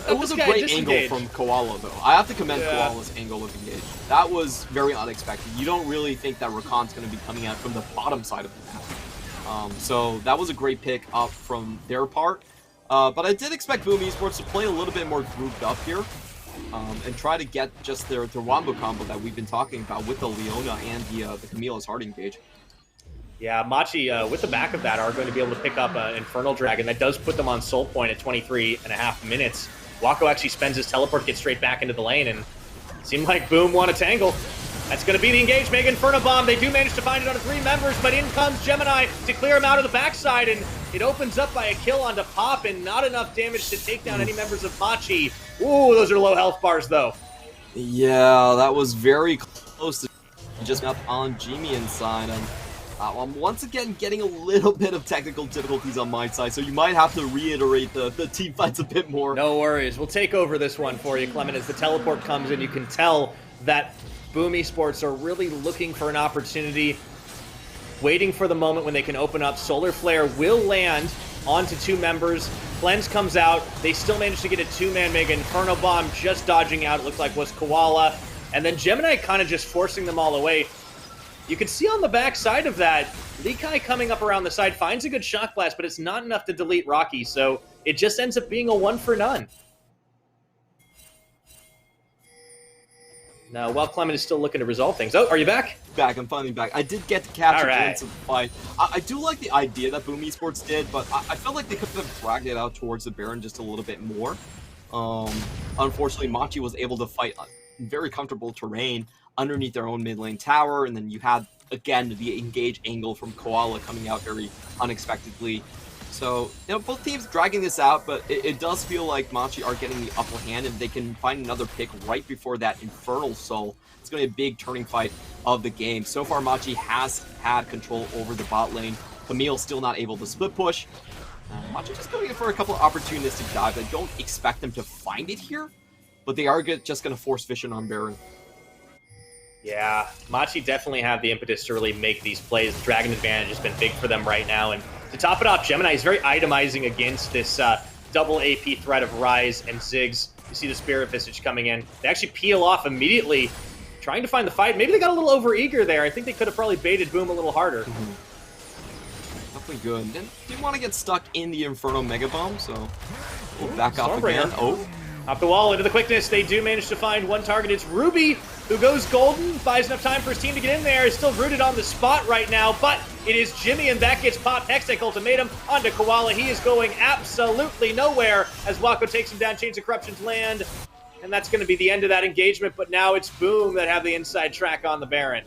Speaker 2: It was a great angle from Koala, though. I have to commend Koala's angle of engage. That was very unexpected. You don't really think that Rakan's going to be coming out from the bottom side of the map. So that was a great pick up from their part. But I did expect Boom Esports to play a little bit more grouped up here. And try to get just their wombo combo that we've been talking about with the Leona and the Camille's hard engage.
Speaker 1: Yeah, Machi, with the back of that, are going to be able to pick up an Infernal Dragon. That does put them on soul point at 23.5 minutes. Wako actually spends his teleport, gets straight back into the lane, and it seemed like Boom won a tangle. That's going to be the engage Mega Inferno Bomb. They do manage to find it on 3 members, but in comes Gemini to clear him out of the backside, and it opens up by a kill onto Pop, and not enough damage to take down any members of Machi. Ooh, those are low health bars, though.
Speaker 2: Yeah, that was very close to just up on Jimian's side. I'm once again getting a little bit of technical difficulties on my side, so you might have to reiterate the team fights a bit more.
Speaker 1: No worries. We'll take over this one for you, Clement. As the teleport comes in, you can tell that Boom Esports are really looking for an opportunity, waiting for the moment when they can open up. Solar Flare will land onto 2 members. Cleanse comes out. They still manage to get a 2-man Mega Inferno Bomb, just dodging out. It looked like was Koala. And then Gemini kind of just forcing them all away. You can see on the back side of that, Likai coming up around the side finds a good Shock Blast, but it's not enough to delete Rocky, so it just ends up being a 1 for none. Now, while Clement is still looking to resolve things. Oh, are you back?
Speaker 2: Back, I'm finally back. I did get to capture glimpses of the fight. I do like the idea that Boom Esports did, but I felt like they could have dragged it out towards the Baron just a little bit more. Unfortunately, Machi was able to fight very comfortable terrain underneath their own mid lane tower, and then you had, again, the engage angle from Koala coming out very unexpectedly. So, you know, both teams dragging this out, but it does feel like Machi are getting the upper hand, and they can find another pick right before that Infernal Soul. It's going to be a big turning fight of the game. So far, Machi has had control over the bot lane. Camille still not able to split push. Machi just going in for a couple of opportunistic dives. I don't expect them to find it here, but they are just going to force vision on Baron.
Speaker 1: Yeah, Machi definitely have the impetus to really make these plays. The Dragon advantage has been big for them right now, and to top it off, Gemini is very itemizing against this double AP threat of Rise and Ziggs. You see the Spirit Visage coming in. They actually peel off immediately, trying to find the fight. Maybe they got a little overeager there. I think they could have probably baited Boom a little harder.
Speaker 2: Definitely good. Didn't want to get stuck in the Inferno Mega Bomb, so we'll back off again. Oh,
Speaker 1: Off the wall, into the quickness, they do manage to find one target. It's Ruby, who goes golden, buys enough time for his team to get in there. Is still rooted on the spot right now, but it is Jimmy, and that gets popped. Hextech Ultimatum onto Koala. He is going absolutely nowhere as Wako takes him down. Chains of Corruption's land, and that's going to be the end of that engagement, but now it's Boom that have the inside track on the Baron.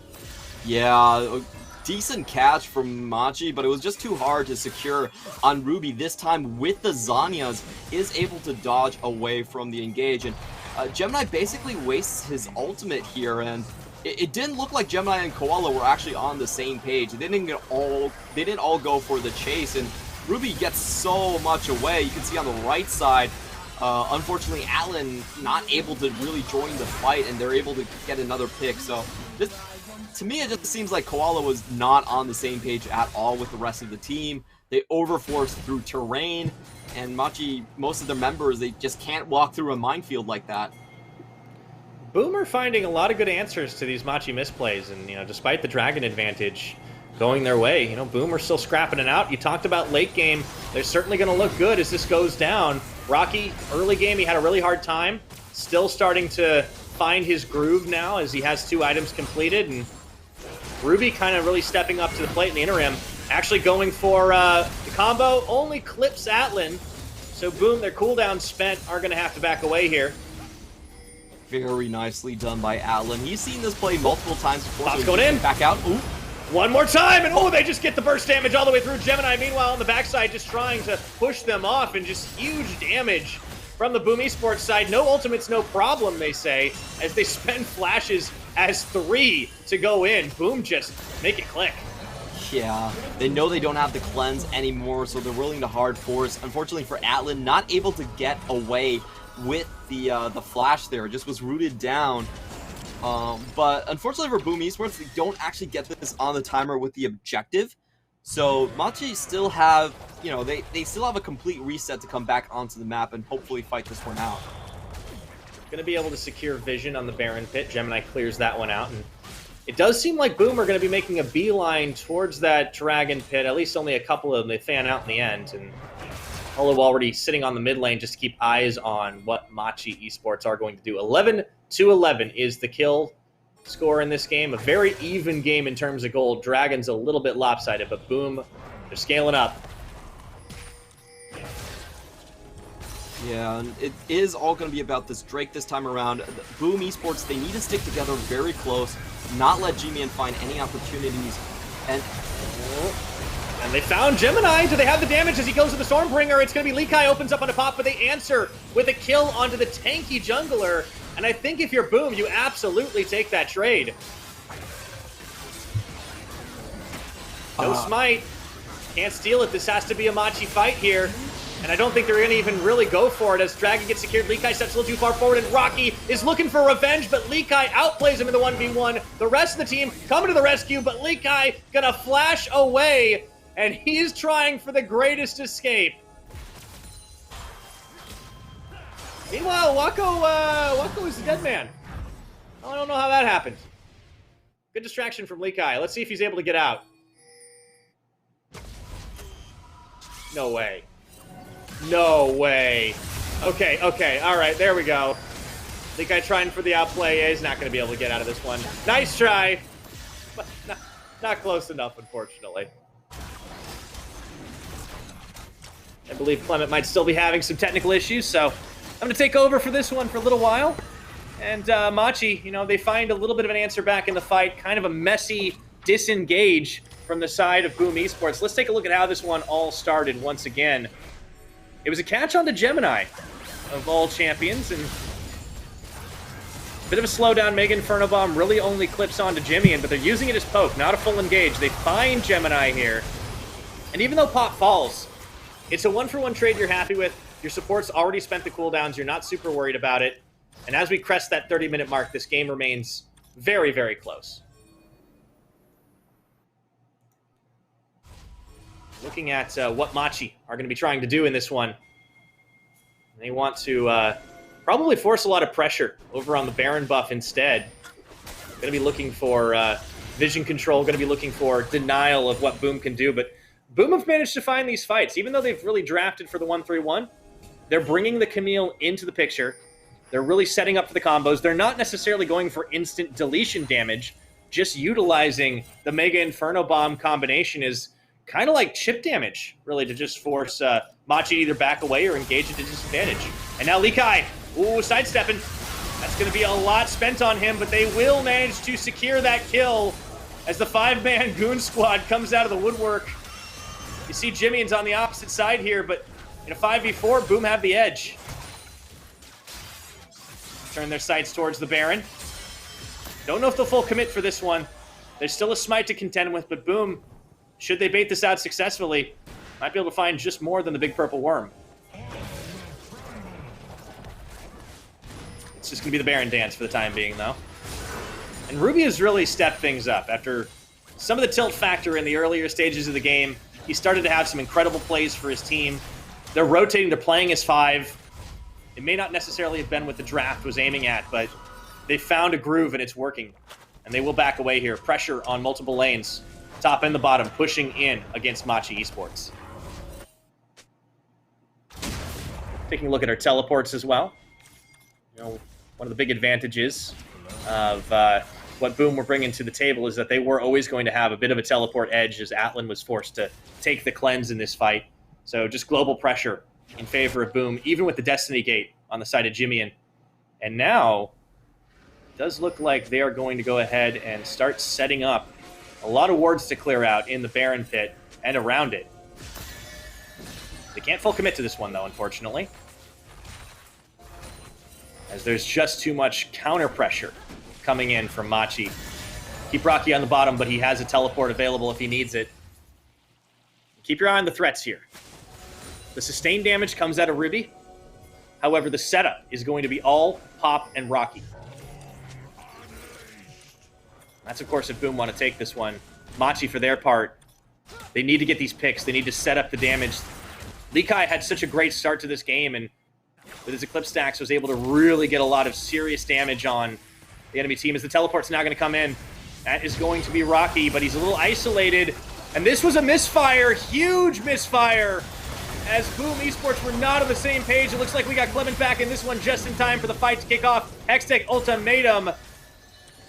Speaker 2: Yeah, decent catch from Machi, but it was just too hard to secure on Ruby. This time with the Zanyas, is able to dodge away from the engage, and Gemini basically wastes his ultimate here, and it didn't look like Gemini and Koala were actually on the same page. They didn't all go for the chase, and Ruby gets so much away. You can see on the right side, unfortunately, Allen not able to really join the fight, and they're able to get another pick. So just, to me, it just seems like Koala was not on the same page at all with the rest of the team. They overforced through terrain, and Machi, most of their members, they just can't walk through a minefield like that.
Speaker 1: Boomer finding a lot of good answers to these Machi misplays, and despite the Dragon advantage going their way, Boomer still scrapping it out. You talked about late game; they're certainly going to look good as this goes down. Rocky, early game, he had a really hard time. Still starting to find his groove now as he has 2 items completed, and Ruby kind of really stepping up to the plate in the interim. Actually going for the combo, only clips Atlan. So Boom, their cooldown spent, are going to have to back away here.
Speaker 2: Very nicely done by Atlan. He's seen this play multiple times before.
Speaker 1: Pops going in.
Speaker 2: Back out. Ooh.
Speaker 1: One more time, and they just get the burst damage all the way through. Gemini, meanwhile, on the backside, just trying to push them off, and just huge damage from the Boom Esports side. No ultimates, no problem, they say, as they spend flashes as 3 to go in. Boom, just make it click.
Speaker 2: Yeah, they know they don't have the cleanse anymore, so they're willing to hard force. Unfortunately for Atlan, not able to get away with the flash there. Just was rooted down. But unfortunately for Boom Esports, they don't actually get this on the timer with the objective. So Machi still have, they still have a complete reset to come back onto the map and hopefully fight this one out.
Speaker 1: Going to be able to secure vision on the Baron pit. Gemini clears that one out, and it does seem like Boom are going to be making a beeline towards that Dragon pit. At least only a couple of them. They fan out in the end, and Holo already sitting on the mid lane just to keep eyes on what Machi Esports are going to do. 11-11 is the kill score in this game. A very even game in terms of gold. Dragon's a little bit lopsided, but Boom, they're scaling up.
Speaker 2: Yeah, and it is all going to be about this Drake this time around. Boom Esports, they need to stick together very close, not let G-Man find any opportunities. And
Speaker 1: they found Gemini. Do they have the damage as he goes to the Stormbringer? It's going to be Likai opens up on a pop, but they answer with a kill onto the tanky jungler. And I think if you're Boom, you absolutely take that trade. No smite. Can't steal it. This has to be a Machi fight here. And I don't think they're going to even really go for it as Dragon gets secured. Likai steps a little too far forward, and Rocky is looking for revenge, but Likai outplays him in the 1v1. The rest of the team coming to the rescue, but Likai going to flash away, and he is trying for the greatest escape. Meanwhile, Wako is the dead man. I don't know how that happened. Good distraction from Likai. Let's see if he's able to get out. No way. No way. Okay, all right, there we go. Likai trying for the outplay. Yeah, he's not going to be able to get out of this one. Nice try, but not close enough, unfortunately. I believe Clement might still be having some technical issues, so I'm going to take over for this one for a little while. And Machi, they find a little bit of an answer back in the fight. Kind of a messy disengage from the side of Boom Esports. Let's take a look at how this one all started once again. It was a catch on the Gemini of all champions, and a bit of a slowdown. Mega Inferno Bomb really only clips onto Jimmy, but they're using it as poke, not a full engage. They find Gemini here, and even though Pop falls, it's a 1-for-1 trade you're happy with. Your support's already spent the cooldowns. You're not super worried about it. And as we crest that 30-minute mark, this game remains very, very close. Looking at what Machi are going to be trying to do in this one. They want to probably force a lot of pressure over on the Baron buff instead. Going to be looking for vision control, going to be looking for denial of what Boom can do. But Boom have managed to find these fights. Even though they've really drafted for the 1-3-1, they're bringing the Camille into the picture. They're really setting up for the combos. They're not necessarily going for instant deletion damage. Just utilizing the Mega Inferno Bomb combination is kind of like chip damage, really, to just force Machi to either back away or engage at a disadvantage. And now Likai, ooh, sidestepping. That's going to be a lot spent on him, but they will manage to secure that kill as the 5-man Goon Squad comes out of the woodwork. You see Jimmy's on the opposite side here, but in a 5v4, Boom have the edge. Turn their sights towards the Baron. Don't know if they'll full commit for this one. There's still a smite to contend with, but Boom, should they bait this out successfully, might be able to find just more than the big purple worm. It's just going to be the Baron dance for the time being, though. And Ruby has really stepped things up. After some of the tilt factor in the earlier stages of the game, he started to have some incredible plays for his team. They're rotating, they're playing as 5. It may not necessarily have been what the draft was aiming at, but they found a groove and it's working. And they will back away here. Pressure on multiple lanes. Top and the bottom, pushing in against Machi Esports. Taking a look at our teleports as well. You know, one of the big advantages of what Boom were bringing to the table is that they were always going to have a bit of a teleport edge as Atlan was forced to take the cleanse in this fight. So just global pressure in favor of Boom, even with the Destiny Gate on the side of Jimmy. And now, it does look like they are going to go ahead and start setting up a lot of wards to clear out in the Baron pit and around it. They can't full commit to this one, though, unfortunately, as there's just too much counter pressure coming in from Machi. Keep Rocky on the bottom, but he has a teleport available if he needs it. Keep your eye on the threats here. The sustained damage comes out of Ruby. However, the setup is going to be all Pop and Rocky. That's, of course, if Boom want to take this one. Machi, for their part, they need to get these picks. They need to set up the damage. Likai had such a great start to this game, and with his Eclipse stacks, was able to really get a lot of serious damage on the enemy team as the teleport's now going to come in. That is going to be Rocky, but he's a little isolated. And this was a misfire, huge misfire, as Boom Esports were not on the same page. It looks like we got Clement back in this one just in time for the fight to kick off. Hextech Ultimatum.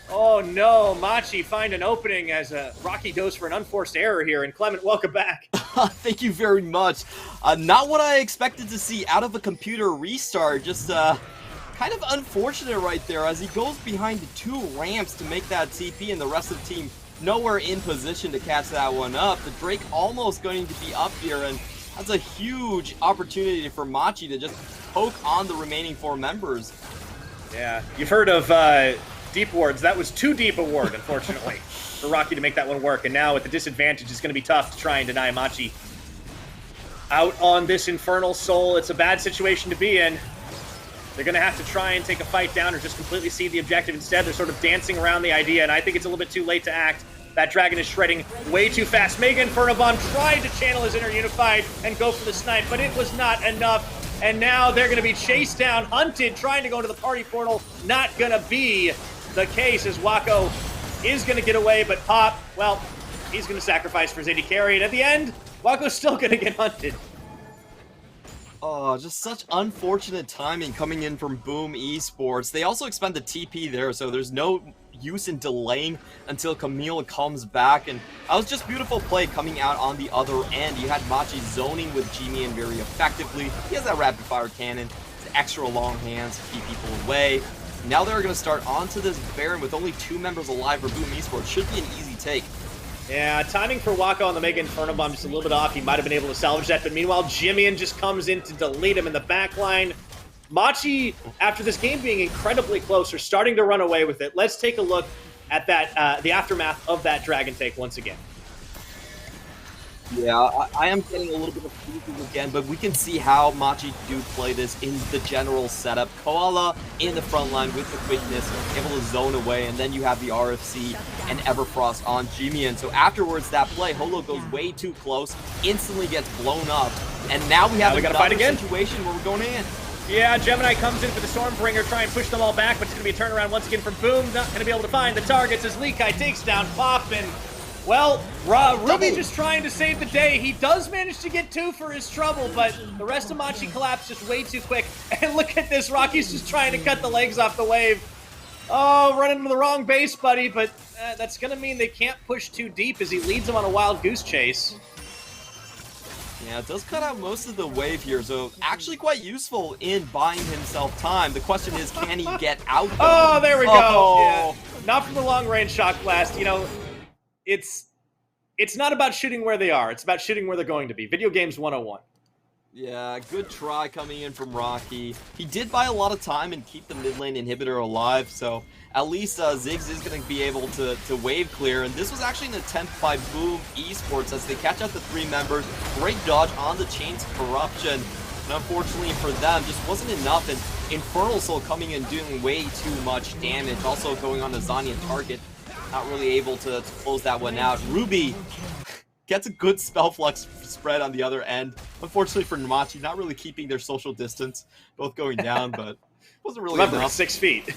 Speaker 1: Oh no, Machi find an opening as Rocky goes for an unforced error here. And Clement, welcome back.
Speaker 2: Thank you very much. Not what I expected to see out of a computer restart. Just kind of unfortunate right there as he goes behind the 2 ramps to make that TP, and the rest of the team nowhere in position to catch that one up. The Drake almost going to be up here, and that's a huge opportunity for Machi to just poke on the remaining 4 members.
Speaker 1: Yeah, you've heard of deep wards. That was too deep a ward, unfortunately, for Rocky to make that one work. And now with the disadvantage, it's going to be tough to try and deny Machi out on this Infernal Soul. It's a bad situation to be in. They're going to have to try and take a fight down or just completely see the objective instead. They're sort of dancing around the idea, and I think it's a little bit too late to act. That dragon is shredding way too fast. Mega Inferno Bomb tried to channel his inner unified and go for the snipe, but it was not enough. And now they're going to be chased down, hunted, trying to go into the party portal. Not going to be the case as Wako is going to get away, but Pop, well, he's going to sacrifice for Zadie carry. And at the end, Wako's still going to get hunted.
Speaker 2: Oh, just such unfortunate timing coming in from Boom Esports. They also expend the TP there, so there's no use in delaying until Camille comes back. And that was just beautiful play coming out on the other end. You had Machi zoning with G-Man very effectively. He has that rapid fire cannon, his extra long hands to keep people away. Now they're going to start onto this Baron with only 2 members alive for Boom Esports. Should be an easy take.
Speaker 1: Yeah, timing for Wako on the Mega Inferno Bomb just a little bit off. He might have been able to salvage that, but meanwhile, Jimmian just comes in to delete him in the back line. Machi, after this game being incredibly close, are starting to run away with it. Let's take a look at that, the aftermath of that Dragon take once again.
Speaker 2: Yeah, I am getting a little bit of pieces again, but we can see how Machi do play this in the general setup. Koala in the front line with the quickness, able to zone away, and then you have the RFC and Everfrost on Jimian. So afterwards, that play, Holo goes way too close, instantly gets blown up, and now we have another situation where we're going in.
Speaker 1: Yeah, Gemini comes in for the Stormbringer, try and push them all back, but it's going to be a turnaround once again from Boom. Not going to be able to find the targets as Likai takes down Pop, and Well, Ruby just trying to save the day. He does manage to get 2 for his trouble, but the rest of Machi collapsed just way too quick. And look at this, Rocky's just trying to cut the legs off the wave. Oh, running into the wrong base, buddy, but that's going to mean they can't push too deep as he leads them on a wild goose chase.
Speaker 2: Yeah, it does cut out most of the wave here, so actually quite useful in buying himself time. The question is, can he get out though?
Speaker 1: Oh, there we go. Yeah. Not from the long-range shock blast. You know, it's not about shooting where they are. It's about shooting where they're going to be. Video games 101.
Speaker 2: Yeah, good try coming in from Rocky. He did buy a lot of time and keep the mid lane inhibitor alive, so at least Ziggs is going to be able to wave clear. And this was actually an attempt by Boom Esports as they catch out the 3 members. Great dodge on the Chain's Corruption. And unfortunately for them, just wasn't enough. And Infernal Soul coming in doing way too much damage. Also going on the Zanya target. Not really able to close that one out. Ruby gets a good spell flux spread on the other end. Unfortunately for Namachi, not really keeping their social distance. Both going down, but wasn't really
Speaker 1: Remember,
Speaker 2: enough.
Speaker 1: 6 feet.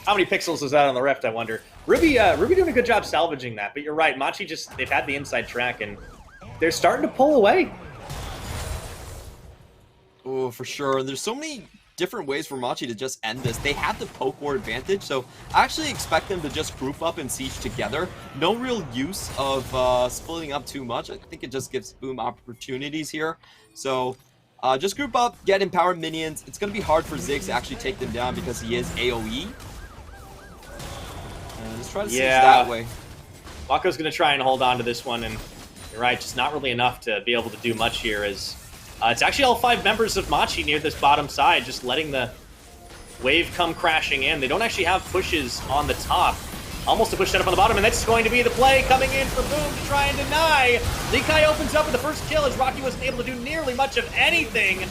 Speaker 1: How many pixels is that on the Rift, I wonder? Ruby doing a good job salvaging that, but you're right. Machi they've had the inside track, and they're starting to pull away.
Speaker 2: Oh, for sure. There's so many different ways for Machi to just end this. They have the poke war advantage, so I actually expect them to just group up and siege together. No real use of splitting up too much. I think it just gives Boom opportunities here. So just group up, get empowered minions. It's going to be hard for Ziggs to actually take them down because he is AoE. Let's try to siege that way.
Speaker 1: Wako's going to try and hold on to this one, and you're right, just not really enough to be able to do much here as it's actually all 5 members of Machi near this bottom side, just letting the wave come crashing in. They don't actually have pushes on the top. Almost a push set up on the bottom, and that's going to be the play coming in for Boom to try and deny. Likai opens up with the first kill as Rocky wasn't able to do nearly much of anything,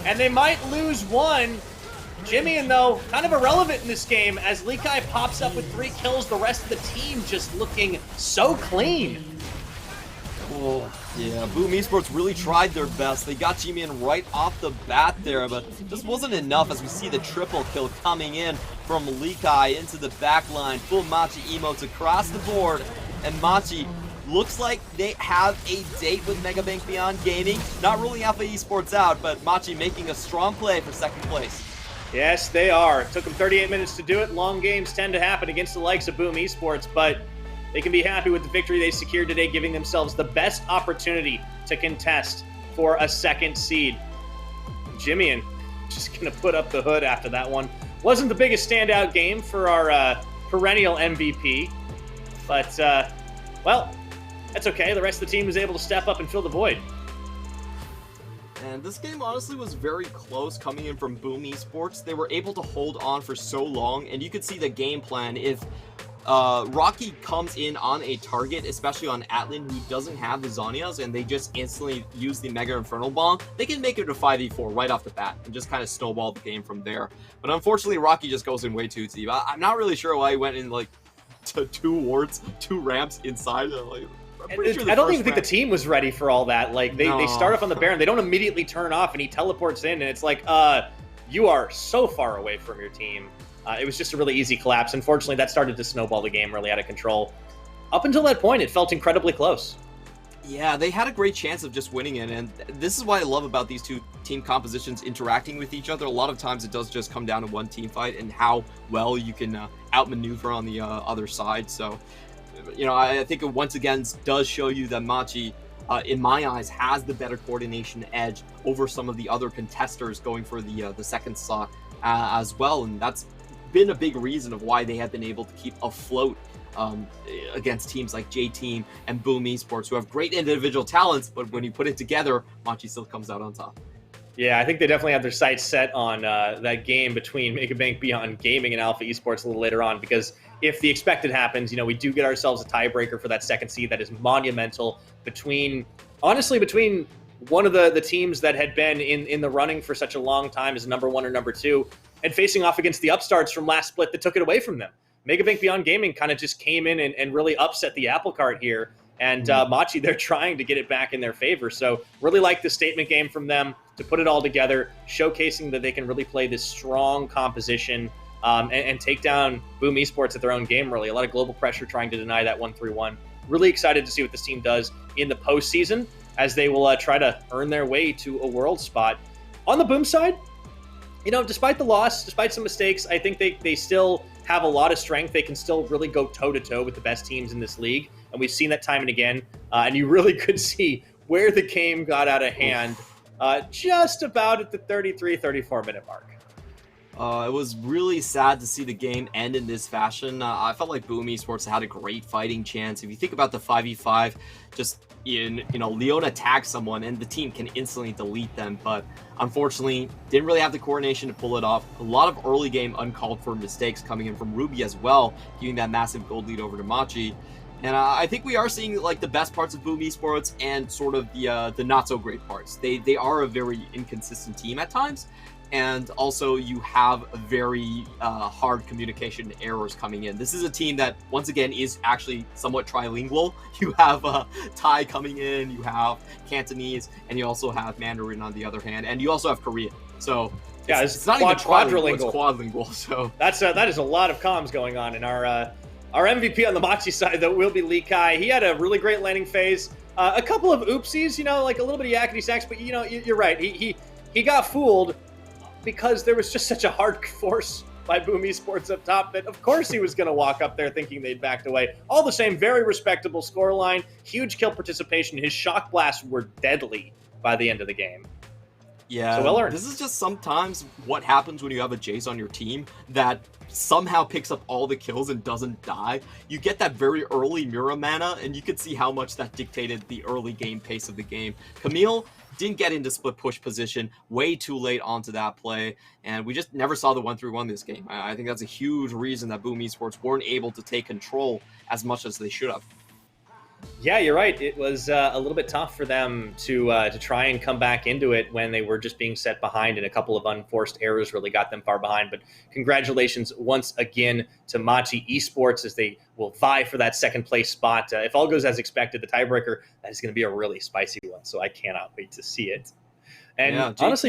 Speaker 1: and they might lose one. Jimmy, though, kind of irrelevant in this game as Likai pops up with 3 kills. The rest of the team just looking so clean.
Speaker 2: Oh, yeah, Boom Esports really tried their best. They got Jimmy in right off the bat there, but this wasn't enough as we see the triple kill coming in from Likai into the back line. Full Machi emotes across the board, and Machi looks like they have a date with Megabank Beyond Gaming. Not ruling Alpha Esports out, but Machi making a strong play for 2nd place.
Speaker 1: Yes, they are. It took them 38 minutes to do it. Long games tend to happen against the likes of Boom Esports, but they can be happy with the victory they secured today, giving themselves the best opportunity to contest for a 2nd seed. Jimmy just going to put up the hood after that one. Wasn't the biggest standout game for our perennial MVP, but, well, that's okay. The rest of the team was able to step up and fill the void.
Speaker 2: And this game honestly was very close coming in from Boom Esports. They were able to hold on for so long, and you could see the game plan. If Rocky comes in on a target, especially on Atlan, who doesn't have the Zanyas, and they just instantly use the Mega Infernal Bomb, they can make it a 5v4 right off the bat and just kind of snowball the game from there. But unfortunately, Rocky just goes in way too deep. I'm not really sure why he went in like to 2 ramps inside. Like,
Speaker 1: I don't even think the team was ready for all that. Like, they start off on the Baron. They don't immediately turn off, and he teleports in, and it's like, you are so far away from your team. It was just a really easy collapse. Unfortunately, that started to snowball the game really out of control. Up until that point, it felt incredibly close.
Speaker 2: Yeah, they had a great chance of just winning it, and this is what I love about these 2 team compositions interacting with each other. A lot of times it does just come down to one team fight and how well you can outmaneuver on the other side. So, you know, I think it once again does show you that Machi, in my eyes, has the better coordination edge over some of the other contesters going for the 2nd slot as well, and that's been a big reason of why they have been able to keep afloat against teams like J-Team and Boom Esports, who have great individual talents, but when you put it together, Machi still comes out on top.
Speaker 1: Yeah, I think they definitely have their sights set on that game between Megabank Beyond Gaming and Alpha Esports a little later on, because if the expected happens, you know, we do get ourselves a tiebreaker for that 2nd seed that is monumental between one of the teams that had been in the running for such a long time as number 1 or number 2, and facing off against the upstarts from last split that took it away from them. Megabank Beyond Gaming kind of just came in and really upset the apple cart here, and Machi, they're trying to get it back in their favor. So really like the statement game from them to put it all together, showcasing that they can really play this strong composition and take down Boom Esports at their own game, really. A lot of global pressure trying to deny that 1-3-1. really excited to see what this team does in the postseason as they will try to earn their way to a world spot. On the Boom side, despite the loss, despite some mistakes, I think they still have a lot of strength. They can still really go toe-to-toe with the best teams in this league, and we've seen that time and again. And you really could see where the game got out of hand just about at the 33, 34-minute mark.
Speaker 2: It was really sad to see the game end in this fashion. I felt like Boom Esports had a great fighting chance. If you think about the 5v5, Leona tags someone and the team can instantly delete them, but unfortunately didn't really have the coordination to pull it off. A lot of early game uncalled for mistakes coming in from Ruby as well, giving that massive gold lead over to Machi. And I think we are seeing like the best parts of Boom Esports and sort of the not so great parts. They are a very inconsistent team at times. And also you have a very hard communication errors coming in. This is a team that, once again, is actually somewhat trilingual. You have Thai coming in, you have Cantonese, and you also have Mandarin on the other hand, and you also have Korean. So
Speaker 1: yeah,
Speaker 2: it's not even quadrilingual, it's quadlingual. So
Speaker 1: that is a lot of comms going on. And our MVP on the Machi side, though, will be Lee Kai. He had a really great landing phase. A couple of oopsies, like a little bit of yakety sacks, but you're right. He got fooled because there was just such a hard force by Boom Esports up top that of course he was going to walk up there thinking they'd backed away. All the same, very respectable scoreline, huge kill participation. His shock blasts were deadly by the end of the game.
Speaker 2: Yeah,
Speaker 1: so well earned.
Speaker 2: This is just sometimes what happens when you have a Jace on your team that somehow picks up all the kills and doesn't die. You get that very early Mura mana, and you could see how much that dictated the early game pace of the game. Camille didn't get into split push position, way too late onto that play, and we just never saw the 1-3-1 this game. I think that's a huge reason that Boom Esports weren't able to take control as much as they should have.
Speaker 1: Yeah, you're right. It was a little bit tough for them to try and come back into it when they were just being set behind, and a couple of unforced errors really got them far behind. But congratulations once again to Machi Esports as they will vie for that second place spot. If all goes as expected, the tiebreaker, that is going to be a really spicy one. So I cannot wait to see it. And
Speaker 2: yeah,
Speaker 1: honestly,